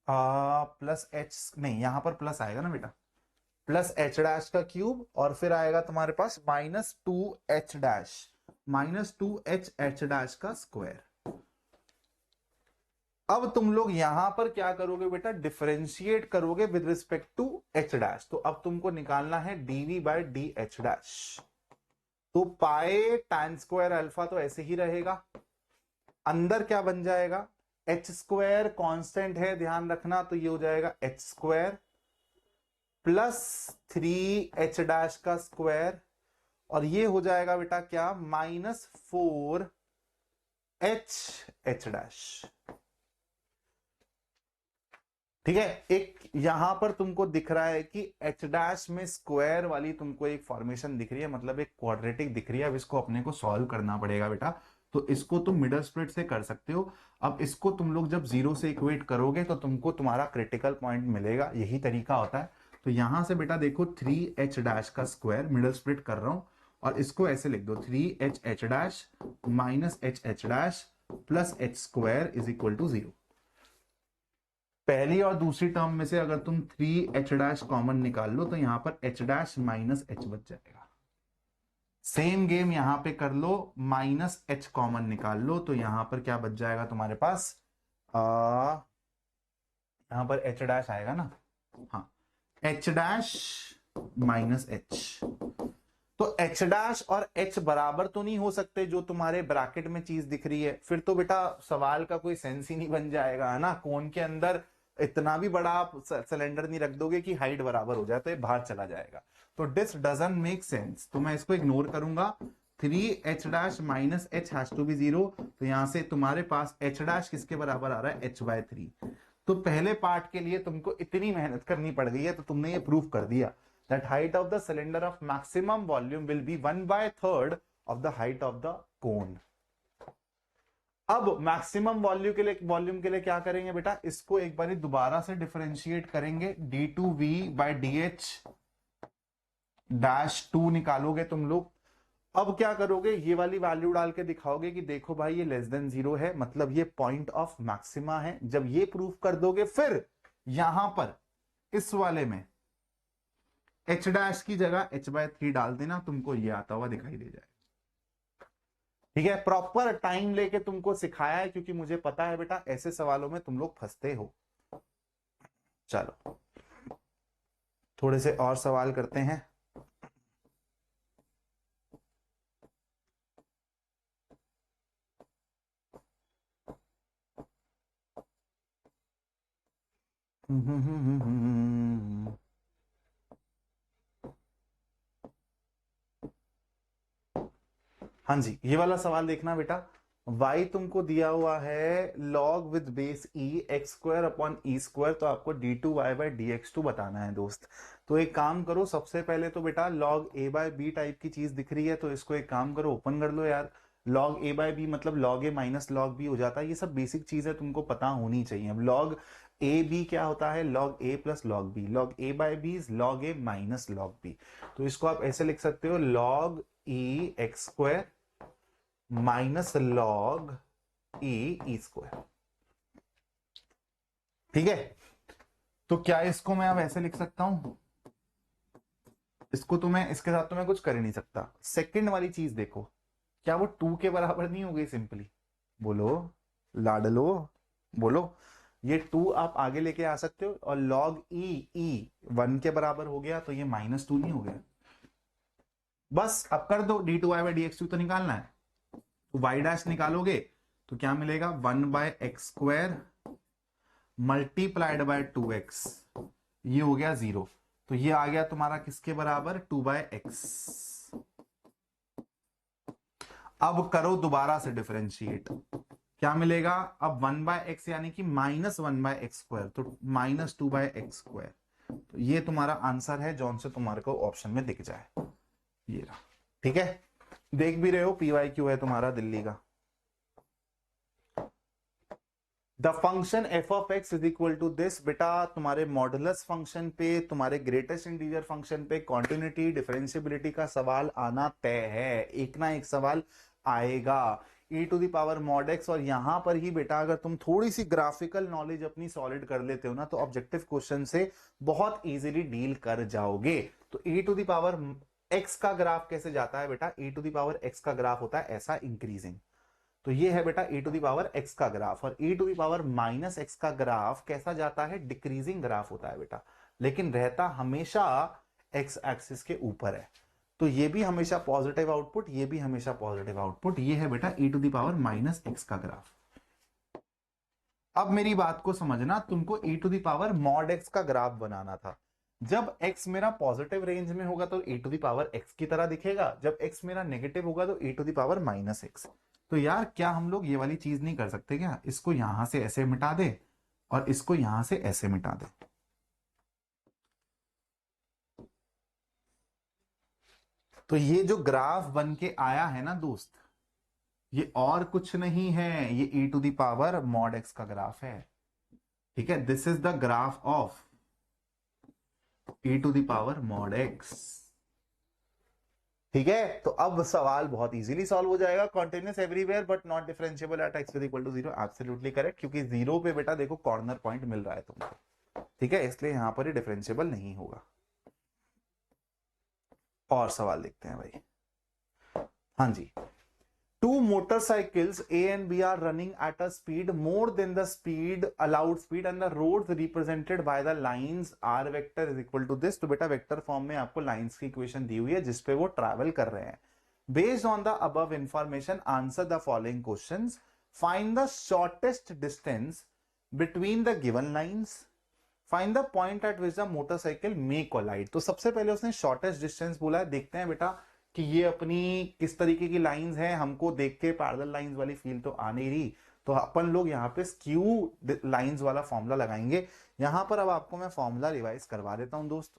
प्लस एच नहीं, यहां पर प्लस आएगा ना बेटा, प्लस एच डैश का क्यूब, और फिर आएगा तुम्हारे पास -2h डैश, -2h डैश का स्क्वायर। अब तुम लोग यहां पर क्या करोगे बेटा, डिफरेंशिएट करोगे with respect to h dash. तो अब तुमको निकालना है dv by d h dash. तो पाए tan स्क्वायर अल्फा तो ऐसे ही रहेगा, अंदर क्या बन जाएगा, एच स्क्वायर कॉन्स्टेंट है ध्यान रखना, तो ये हो जाएगा H square plus 3h dash का स्क्वायर, और ये हो जाएगा बेटा क्या, -4h एच डैश, ठीक है। एक यहां पर तुमको दिख रहा है कि एच डैश में स्क्वायर वाली तुमको एक फॉर्मेशन दिख रही है, मतलब एक क्वाड्रेटिक दिख रही है। अब इसको अपने को सॉल्व करना पड़ेगा बेटा, तो इसको तुम मिडल स्प्लिट से कर सकते हो। अब इसको तुम लोग जब जीरो से इक्वेट करोगे तो तुमको तुम्हारा क्रिटिकल पॉइंट मिलेगा, यही तरीका होता है। तो यहां से बेटा देखो 3h डैश का स्क्वायर मिडल स्प्लिट कर रहा हूं, और इसको ऐसे लिख दो 3h dash minus h dash plus h square is equal to 0। पहली और दूसरी टर्म में से अगर तुम 3h डैश कॉमन निकाल लो तो यहां पर h डैश माइनस h बच जाएगा। सेम गेम यहां पे कर लो, -h कॉमन निकाल लो, तो यहां पर क्या बच जाएगा तुम्हारे पास, यहां पर h डैश आएगा ना, हाँ, h डैश माइनस h, तो एच डैश और एच बराबर तो नहीं हो सकते जो तुम्हारे ब्रैकेट में चीज दिख रही है, फिर तो बेटा सवाल का कोई सेंस ही नहीं बन जाएगा, है ना। कोन के अंदर इतना भी बड़ा आप सिलेंडर नहीं रख दोगे कि हाइट बराबर हो जाए, तो ये बाहर चला जाएगा। तो दिस डजंट मेक सेंस, तो मैं इसको इग्नोर करूंगा। 3h dash minus h has to be 0, तो यहां से तुम्हारे पास h डैश किसके बराबर आ रहा है, h/3। तो पहले पार्ट के लिए तुमको इतनी मेहनत करनी पड़ गई है, तो तुमने ये प्रूव कर दिया that height of the cylinder of maximum volume will be 1/3 of the height of the cone। अब मैक्सिमम वॉल्यूम के लिए क्या करेंगे बेटा, इसको एक बार दोबारा से डिफरेंशिएट करेंगे, d2v/dh डैश 2 निकालोगे तुम लोग। अब क्या करोगे, ये वाली वैल्यू डाल के दिखाओगे कि देखो भाई ये लेस देन 0 है, मतलब ये पॉइंट ऑफ मैक्सिमा है। जब ये प्रूव कर दोगे, फिर यहां पर इस वाले में h डैश की जगह h/3 डाल देना, तुमको ये आता हुआ दिखाई दे जाएगा। ठीक है, प्रॉपर टाइम लेके तुमको सिखाया है, क्योंकि मुझे पता है बेटा ऐसे सवालों में तुम लोग फंसते हो। चलो थोड़े से और सवाल करते हैं। हाँ जी, ये वाला सवाल देखना बेटा। y तुमको दिया हुआ है log with base e x² / e², तो आपको d2y/dx2 बताना है दोस्त। तो एक काम करो, सबसे पहले तो बेटा log a/b टाइप की चीज दिख रही है, तो इसको एक काम करो, ओपन कर लो यार। log a/b मतलब log a minus log b हो जाता है। ये सब बेसिक चीजें तुमको पता होनी चाहिए। अब log a b क्या होता है, log a plus log b। log a/b is log a minus log b। तो इसको आप ऐसे लिख सकते हो, log e x² minus log e²। ठीक है, तो क्या इसको मैं अब ऐसे लिख सकता हूं, इसको तो मैं इसके साथ तो मैं कुछ कर ही नहीं सकता। सेकंड वाली चीज देखो, क्या वो 2 के बराबर नहीं हो गई सिंपली? बोलो लाडलो, बोलो। ये 2 आप आगे लेके आ सकते हो, और log e 1 के बराबर हो गया, तो ये -2 नहीं हो गया? बस अब कर दो, d2y/dx2 तो निकालना है। तो y डैश निकालोगे तो क्या मिलेगा, 1/x² मल्टीप्लाइड बाय 2x, ये हो गया 0। तो ये आ गया तुम्हारा किसके बराबर, 2/x। अब करो दोबारा से डिफरेंशिएट, क्या मिलेगा, अब 1/x यानी कि -1/x², तो -2/x²। तो ये तुम्हारा आंसर है, जौन से तुम्हारे को ऑप्शन में दिख जाए, ये रहा। ठीक है, देख भी रहे हो PYQ है तुम्हारा दिल्ली का। The function f of x is equal to this. बेटा तुम्हारे मॉडुलस फंक्शन पे, तुम्हारे ग्रेटेस्ट इंटीजर फंक्शन पे कॉन्टिन्यूटी डिफरेंशियबिलिटी का सवाल आना तय है, एक ना एक सवाल आएगा। e⁻ mod x, और यहां पर ही बेटा अगर तुम थोड़ी सी ग्राफिकल नॉलेज अपनी सॉलिड कर लेते हो ना, तो ऑब्जेक्टिव क्वेश्चन से बहुत इजीली डील कर जाओगे। तो e⁻ x का ग्राफ कैसे जाता है बेटा, e⁻ x का ग्राफ होता है ऐसा इंक्रीजिंग। तो ये है बेटा e⁻ x का ग्राफ, और e⁻ x का ग्राफ कैसा जाता है, डिक्रीजिंग ग्राफ होता है बेटा, लेकिन रहता हमेशा x एक्सिस के ऊपर है। तो ये भी हमेशा पॉजिटिव आउटपुट, ये भी हमेशा पॉजिटिव आउटपुट। ये है बेटा e⁻ x का ग्राफ। अब मेरी बात को समझना, तुमको e⁻ mod x का ग्राफ बनाना था। जब x मेरा पॉजिटिव रेंज में होगा तो e⁻x की तरह दिखेगा, जब x मेरा नेगेटिव होगा तो e⁻−x। तो यार क्या हम लोग ये वाली चीज नहीं कर सकते क्या, इसको यहां से ऐसे मिटा दे और इसको यहां से ऐसे मिटा दे। तो ये जो ग्राफ बन के आया है ना दोस्त, ये और कुछ नहीं है, ये e⁻ mod x का ग्राफ है। ठीक है, this is the graph of e⁻ mod x। ठीक है, तो अब सवाल बहुत इजीली सॉल्व हो जाएगा। Continuous everywhere but not differentiable at x equal to 0, absolutely correct, क्योंकि 0 पे बेटा देखो कॉर्नर पॉइंट मिल रहा है तुमको। ठीक है, इसलिए यहां पर ही डिफरेंशिएबल नहीं होगा। और सवाल देखते हैं भाई। हाँ जी, two motorcycles A and B are running at a speed more than the speed allowed speed and the roads represented by the lines r vector is equal to this। तो बेटा वेक्टर फॉर्म में आपको lines की equation दी हुई है जिसपे वो travel कर रहे हैं। Based on the above information answer the following questions, find the shortest distance between the given lines, find the point at which the motorcycle may collide. तो सबसे पहले उसने शॉर्टेस्ट डिस्टेंस बोला है। देखते हैं बेटा कि ये अपनी किस तरीके की लाइंस हैं। हमको देख के पैरेलल लाइंस वाली फील तो आ नहीं रही, तो अपन लोग यहाँ पे स्क्यू लाइंस वाला फॉर्मूला लगाएंगे। यहां पर अब आपको मैं फॉर्मूला रिवाइज करवा देता हूं दोस्त।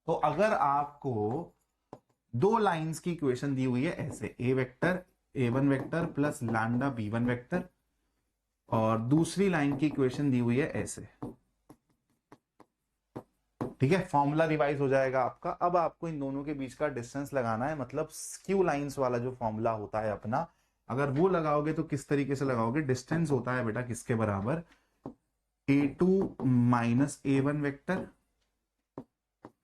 तो अगर आपको दो लाइंस की इक्वेशन दी हुई है ऐसे, A vector a1 vector plus lambda b1 vector, और दूसरी लाइन की इक्वेशन दी हुई है ऐसे, ठीक है, फॉर्मूला रिवाइज हो जाएगा आपका। अब आपको इन दोनों के बीच का डिस्टेंस लगाना है, मतलब स्क्यू लाइंस वाला जो फॉर्मूला होता है अपना, अगर वो लगाओगे तो किस तरीके से लगाओगे। डिस्टेंस होता है बेटा किसके बराबर, a2 माइनस a1 वेक्टर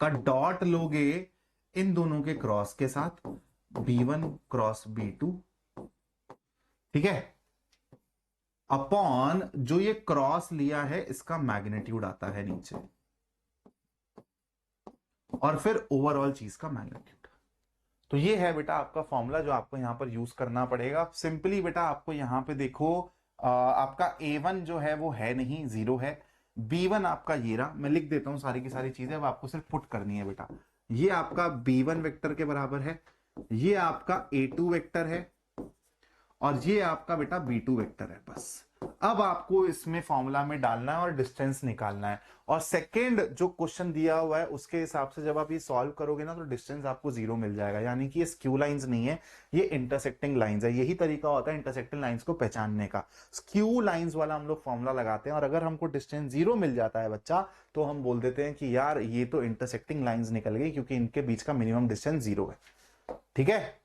का डॉट लोगे इन दोनों के क्रॉस के साथ, b1 क्रॉस b2, ठीक है, अपॉन जो ये क्रॉस लिया है इसका मैग्नीट्यूड आता है नीचे, और फिर ओवरऑल चीज का मैग्नीट्यूड। तो ये है बेटा आपका फॉर्मूला जो आपको यहां पर यूज करना पड़ेगा। सिंपली बेटा आपको यहां पे देखो, आपका a1 जो है वो है नहीं, 0 है। b1 आपका ये रहा, मैं लिख देता हूं सारी की सारी चीजें, अब आपको सिर्फ पुट करनी है बेटा। ये आपका b1 वेक्टर के बराबर है, ये आपका a2 वेक्टर है, और ये आपका बेटा b2 वेक्टर है। बस अब आपको इसमें फॉर्मूला में डालना है और डिस्टेंस निकालना है। और सेकंड जो क्वेश्चन दिया हुआ है उसके हिसाब से जब आप ये सॉल्व करोगे ना तो डिस्टेंस आपको 0 मिल जाएगा, यानी कि ये स्क्यू लाइंस नहीं है, ये इंटरसेक्टिंग लाइंस है। यही तरीका होता है इंटरसेक्टिंग लाइंस को पहचानने का। स्क्यू लाइंस वाला हम लोग फॉर्मूला लगाते हैं, और अगर हमको डिस्टेंस 0 मिल जाता है बच्चा, तो हम बोल देते हैं कि यार ये तो इंटरसेक्टिंग लाइंस निकल गई, क्योंकि इनके बीच का मिनिमम डिस्टेंस 0 है। ठीक है,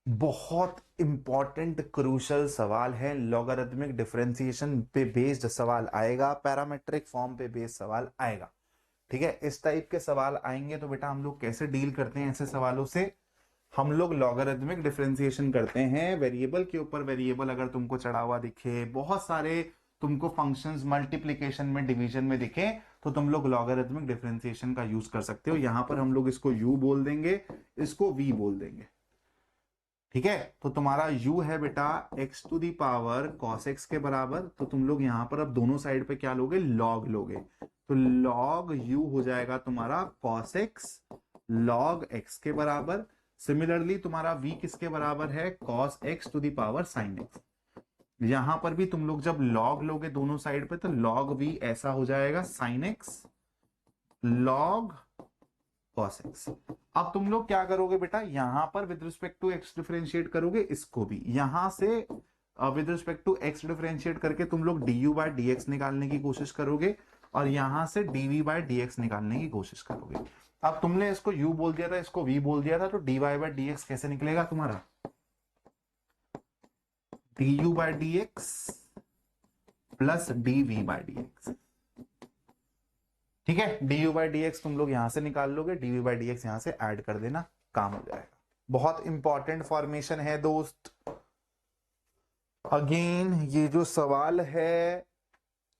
बहुत इंपॉर्टेंट क्रूशल सवाल है, लॉगरिथमिक डिफरेंशिएशन पे बेस्ड सवाल आएगा, पैरामेट्रिक फॉर्म पे बेस्ड सवाल आएगा। ठीक है, इस टाइप के सवाल आएंगे तो बेटा हम लोग कैसे डील करते हैं ऐसे सवालों से। हम लोग लॉगरिथमिक डिफरेंशिएशन करते हैं, वेरिएबल के ऊपर वेरिएबल अगर तुमको चढ़ा हुआ दिखे, बहुत सारे तुमको फंक्शंस मल्टीप्लिकेशन में डिवीजन में दिखे, तो तुम लोग लॉगरिथमिक डिफरेंशिएशन का यूज कर सकते हो। यहां पर हम लोग इसको u बोल देंगे, इसको v बोल देंगे। ठीक है, तो तुम्हारा u है बेटा x to the power cos x के बराबर, तो तुम लोग यहां पर अब दोनों साइड पे क्या लोगे, log लोगे, तो log u हो जाएगा तुम्हारा cos x log x के बराबर। सिमिलरली तुम्हारा v किसके बराबर है, cos x to the power sin x। यहां पर भी तुम लोग जब log लोगे दोनों साइड पे, तो log v ऐसा हो जाएगा sin x log cos x। अब तुम लोग क्या करोगे बेटा, यहां पर with respect to x differentiate करोगे, इसको भी यहां से with respect to x differentiate करके तुम लोग du बाय dx निकालने की कोशिश करोगे, और यहां से dv बाय dx निकालने की कोशिश करोगे। अब तुमने इसको u बोल दिया था, इसको v बोल दिया था, तो dy बाय dx कैसे निकलेगा तुम्हारा, du by dx plus dv by dx। ठीक है, du बाई dx तुम लोग यहां से निकाल लोगे, dv बाई dx यहां से ऐड कर देना, काम हो जाएगा। बहुत इंपॉर्टेंट फॉर्मेशन है दोस्त। अगेन ये जो सवाल है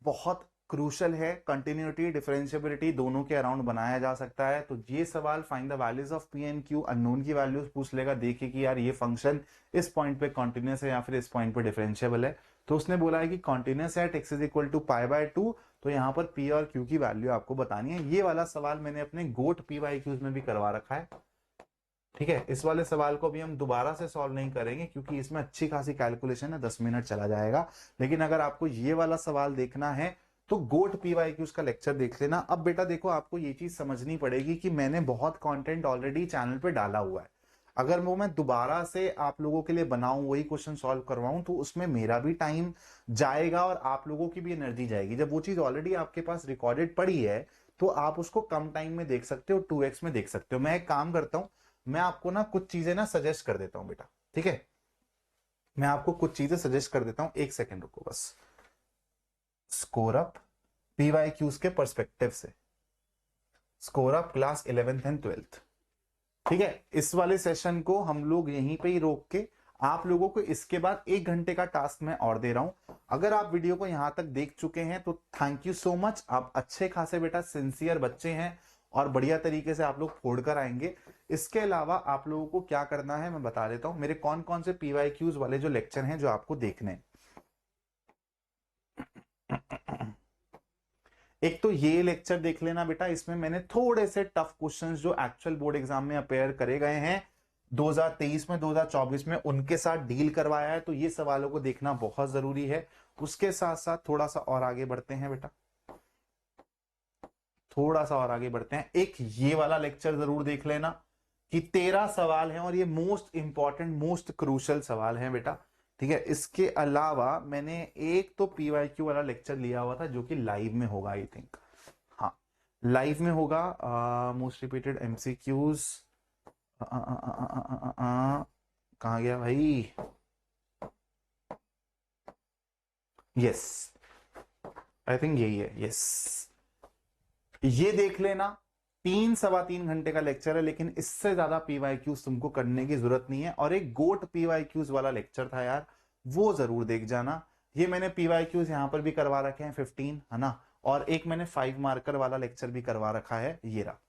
बहुत क्रूशल है, कंटिन्यूटी डिफरेंशिएबिलिटी दोनों के अराउंड बनाया जा सकता है। तो ये सवाल find the values of P and Q, unknown की वैल्यूज पूछ लेगा, देखिए कि यार ये फंक्शन इस पॉइंट पे कॉन्टिन्यूस है या फिर इस पॉइंट पे डिफरेंशिएबल है। तो उसने बोला है कि कॉन्टिन्यूस है, x is equal to pi by 2, तो यहाँ पर p और q की वैल्यू आपको बतानी है। ये वाला सवाल मैंने अपने गोट पी वाई क्यूज में भी करवा रखा है। ठीक है, इस वाले सवाल को भी हम दोबारा से सॉल्व नहीं करेंगे क्योंकि इसमें अच्छी खासी कैलकुलेशन है, 10 मिनट चला जाएगा। लेकिन अगर आपको ये वाला सवाल देखना है तो गोट पी वाई क्यूज का लेक्चर देख लेना। अब बेटा देखो, आपको ये चीज समझनी पड़ेगी कि मैंने बहुत कंटेंट ऑलरेडी चैनल पे डाला हुआ है। अगर वो मैं दोबारा से आप लोगों के लिए बनाऊं, वही क्वेश्चन सॉल्व करवाऊं, तो उसमें मेरा भी टाइम जाएगा और आप लोगों की भी एनर्जी जाएगी। जब वो चीज ऑलरेडी आपके पास रिकॉर्डेड पड़ी है तो आप उसको कम टाइम में देख सकते हो, 2x में देख सकते हो। मैं एक काम करता हूं, मैं आपको ना कुछ चीजें ना सजेस्ट कर देता हूं बेटा। ठीक है, मैं आपको कुछ चीजें सजेस्ट कर देता हूं, एक सेकेंड रुको बस। स्कोर अप पीवाईक्यूज के पर्सपेक्टिव से, score up class 11th and 12th। ठीक है, इस वाले सेशन को हम लोग यहीं पे ही रोक के आप लोगों को इसके बाद 1 घंटे का टास्क मैं और दे रहा हूं। अगर आप वीडियो को यहां तक देख चुके हैं तो थैंक यू सो मच, आप अच्छे खासे बेटा सिंसियर बच्चे हैं और बढ़िया तरीके से आप लोग फोड़ कर आएंगे। इसके अलावा आप लोगों को क्या करना है मैं बता देता हूं, मेरे कौन कौन से पीवाईक्यूज वाले जो लेक्चर हैं जो आपको देखने हैं। एक तो ये लेक्चर देख लेना बेटा, इसमें मैंने थोड़े से टफ क्वेश्चंस जो एक्चुअल बोर्ड एग्जाम में अपेयर करे गए हैं 2023 में 2024 में उनके साथ डील करवाया है, तो ये सवालों को देखना बहुत जरूरी है। उसके साथ साथ थोड़ा सा और आगे बढ़ते हैं बेटा, थोड़ा सा और आगे बढ़ते हैं। एक ये वाला लेक्चर जरूर देख लेना कि 13 सवाल हैं और ये मोस्ट इंपॉर्टेंट मोस्ट क्रूशल सवाल हैं बेटा। ठीक है, इसके अलावा मैंने एक तो पीवाईक्यू वाला लेक्चर लिया हुआ था जो कि लाइव में होगा आई थिंक, हाँ लाइव में होगा। मोस्ट रिपीटेड एमसीक्यूज कहाँ गया भाई, यस आई थिंक यही है, यस ये देख लेना। 3-3.25 घंटे का लेक्चर है, लेकिन इससे ज्यादा पीवाईक्यूज तुमको करने की जरूरत नहीं है। और एक गोट पीवाईक्यूज वाला लेक्चर था यार, वो जरूर देख जाना। ये मैंने पीवाईक्यूज यहां पर भी करवा रखे हैं 15, है ना, और एक मैंने 5 मार्कर वाला लेक्चर भी करवा रखा है, ये रहा।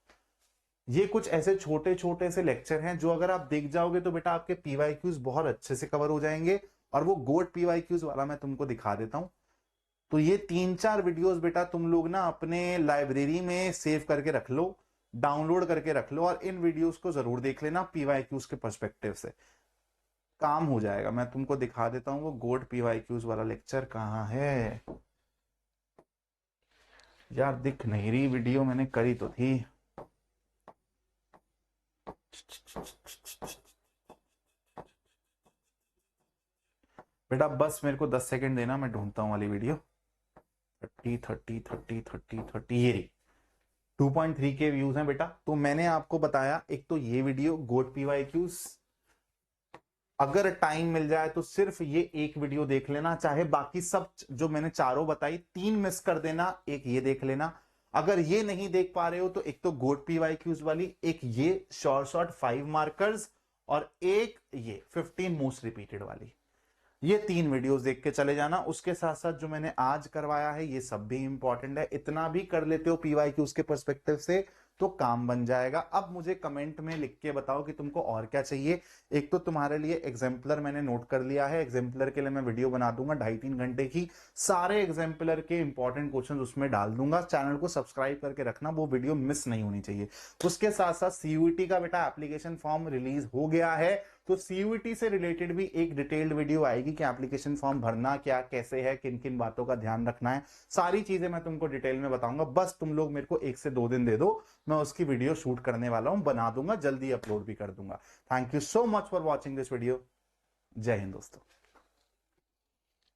ये कुछ ऐसे छोटे छोटे से लेक्चर हैं जो अगर आप देख जाओगे तो बेटा आपके पीवाईक्यूज बहुत अच्छे से कवर हो जाएंगे। और वो गोट पीवाईक्यूज वाला मैं तुमको दिखा देता हूं। तो ये 3-4 वीडियोस बेटा तुम लोग ना अपने लाइब्रेरी में सेव करके रख लो, डाउनलोड करके रख लो, और इन वीडियोस को जरूर देख लेना पीवाईक्यूज के पर्सपेक्टिव से, काम हो जाएगा। मैं तुमको दिखा देता हूं वो गोट पीवाईक्यूज वाला लेक्चर कहाँ है यार, दिख नहीं रही वीडियो, मैंने करी तो थी। बेटा बस मेरे को 10 सेकंड देना, मैं ढूंढता हूं वाली वीडियो। 30 ये रही। 2.3 के व्यूज हैं बेटा। तो मैंने आपको बताया एक तो ये वीडियो गोट पीवाईक्यूज, अगर टाइम मिल जाए तो सिर्फ ये एक वीडियो देख लेना, चाहे बाकी सब जो मैंने चारों बताई 3 मिस कर देना, एक ये देख लेना। अगर ये नहीं देख पा रहे हो तो एक तो गोट पीवाईक्यूज वाली, एक ये शॉर्ट 5 मार्कर्स, और एक ये 15 मोस्ट रिपीटेड वाली। ये 3 वीडियोस देख के चले जाना। उसके साथ साथ जो मैंने आज करवाया है ये सब भी इंपॉर्टेंट है। इतना भी कर लेते हो पीवाईक्यूज के पर्सपेक्टिव से तो काम बन जाएगा। अब मुझे कमेंट में लिख के बताओ कि तुमको और क्या चाहिए। एक तो तुम्हारे लिए एग्जाम्पलर मैंने नोट कर लिया है, एग्जाम्पलर के लिए मैं वीडियो बना दूंगा 2.5-3 घंटे की, सारे एग्जाम्पलर के इंपॉर्टेंट क्वेश्चन उसमें डाल दूंगा। चैनल को सब्सक्राइब करके रखना, वो वीडियो मिस नहीं होनी चाहिए। उसके साथ साथ सीयूईटी का बेटा एप्लीकेशन फॉर्म रिलीज हो गया है, तो सीयूईटी से रिलेटेड भी एक डिटेल्ड वीडियो आएगी कि एप्लीकेशन फॉर्म भरना क्या कैसे है, किन किन बातों का ध्यान रखना है, सारी चीजें मैं तुमको डिटेल में बताऊंगा। बस तुम लोग मेरे को 1 से 2 दिन दे दो, मैं उसकी वीडियो शूट करने वाला हूं, बना दूंगा, जल्दी अपलोड भी कर दूंगा। Thank you so much for watching this video. जय हिंद दोस्तों।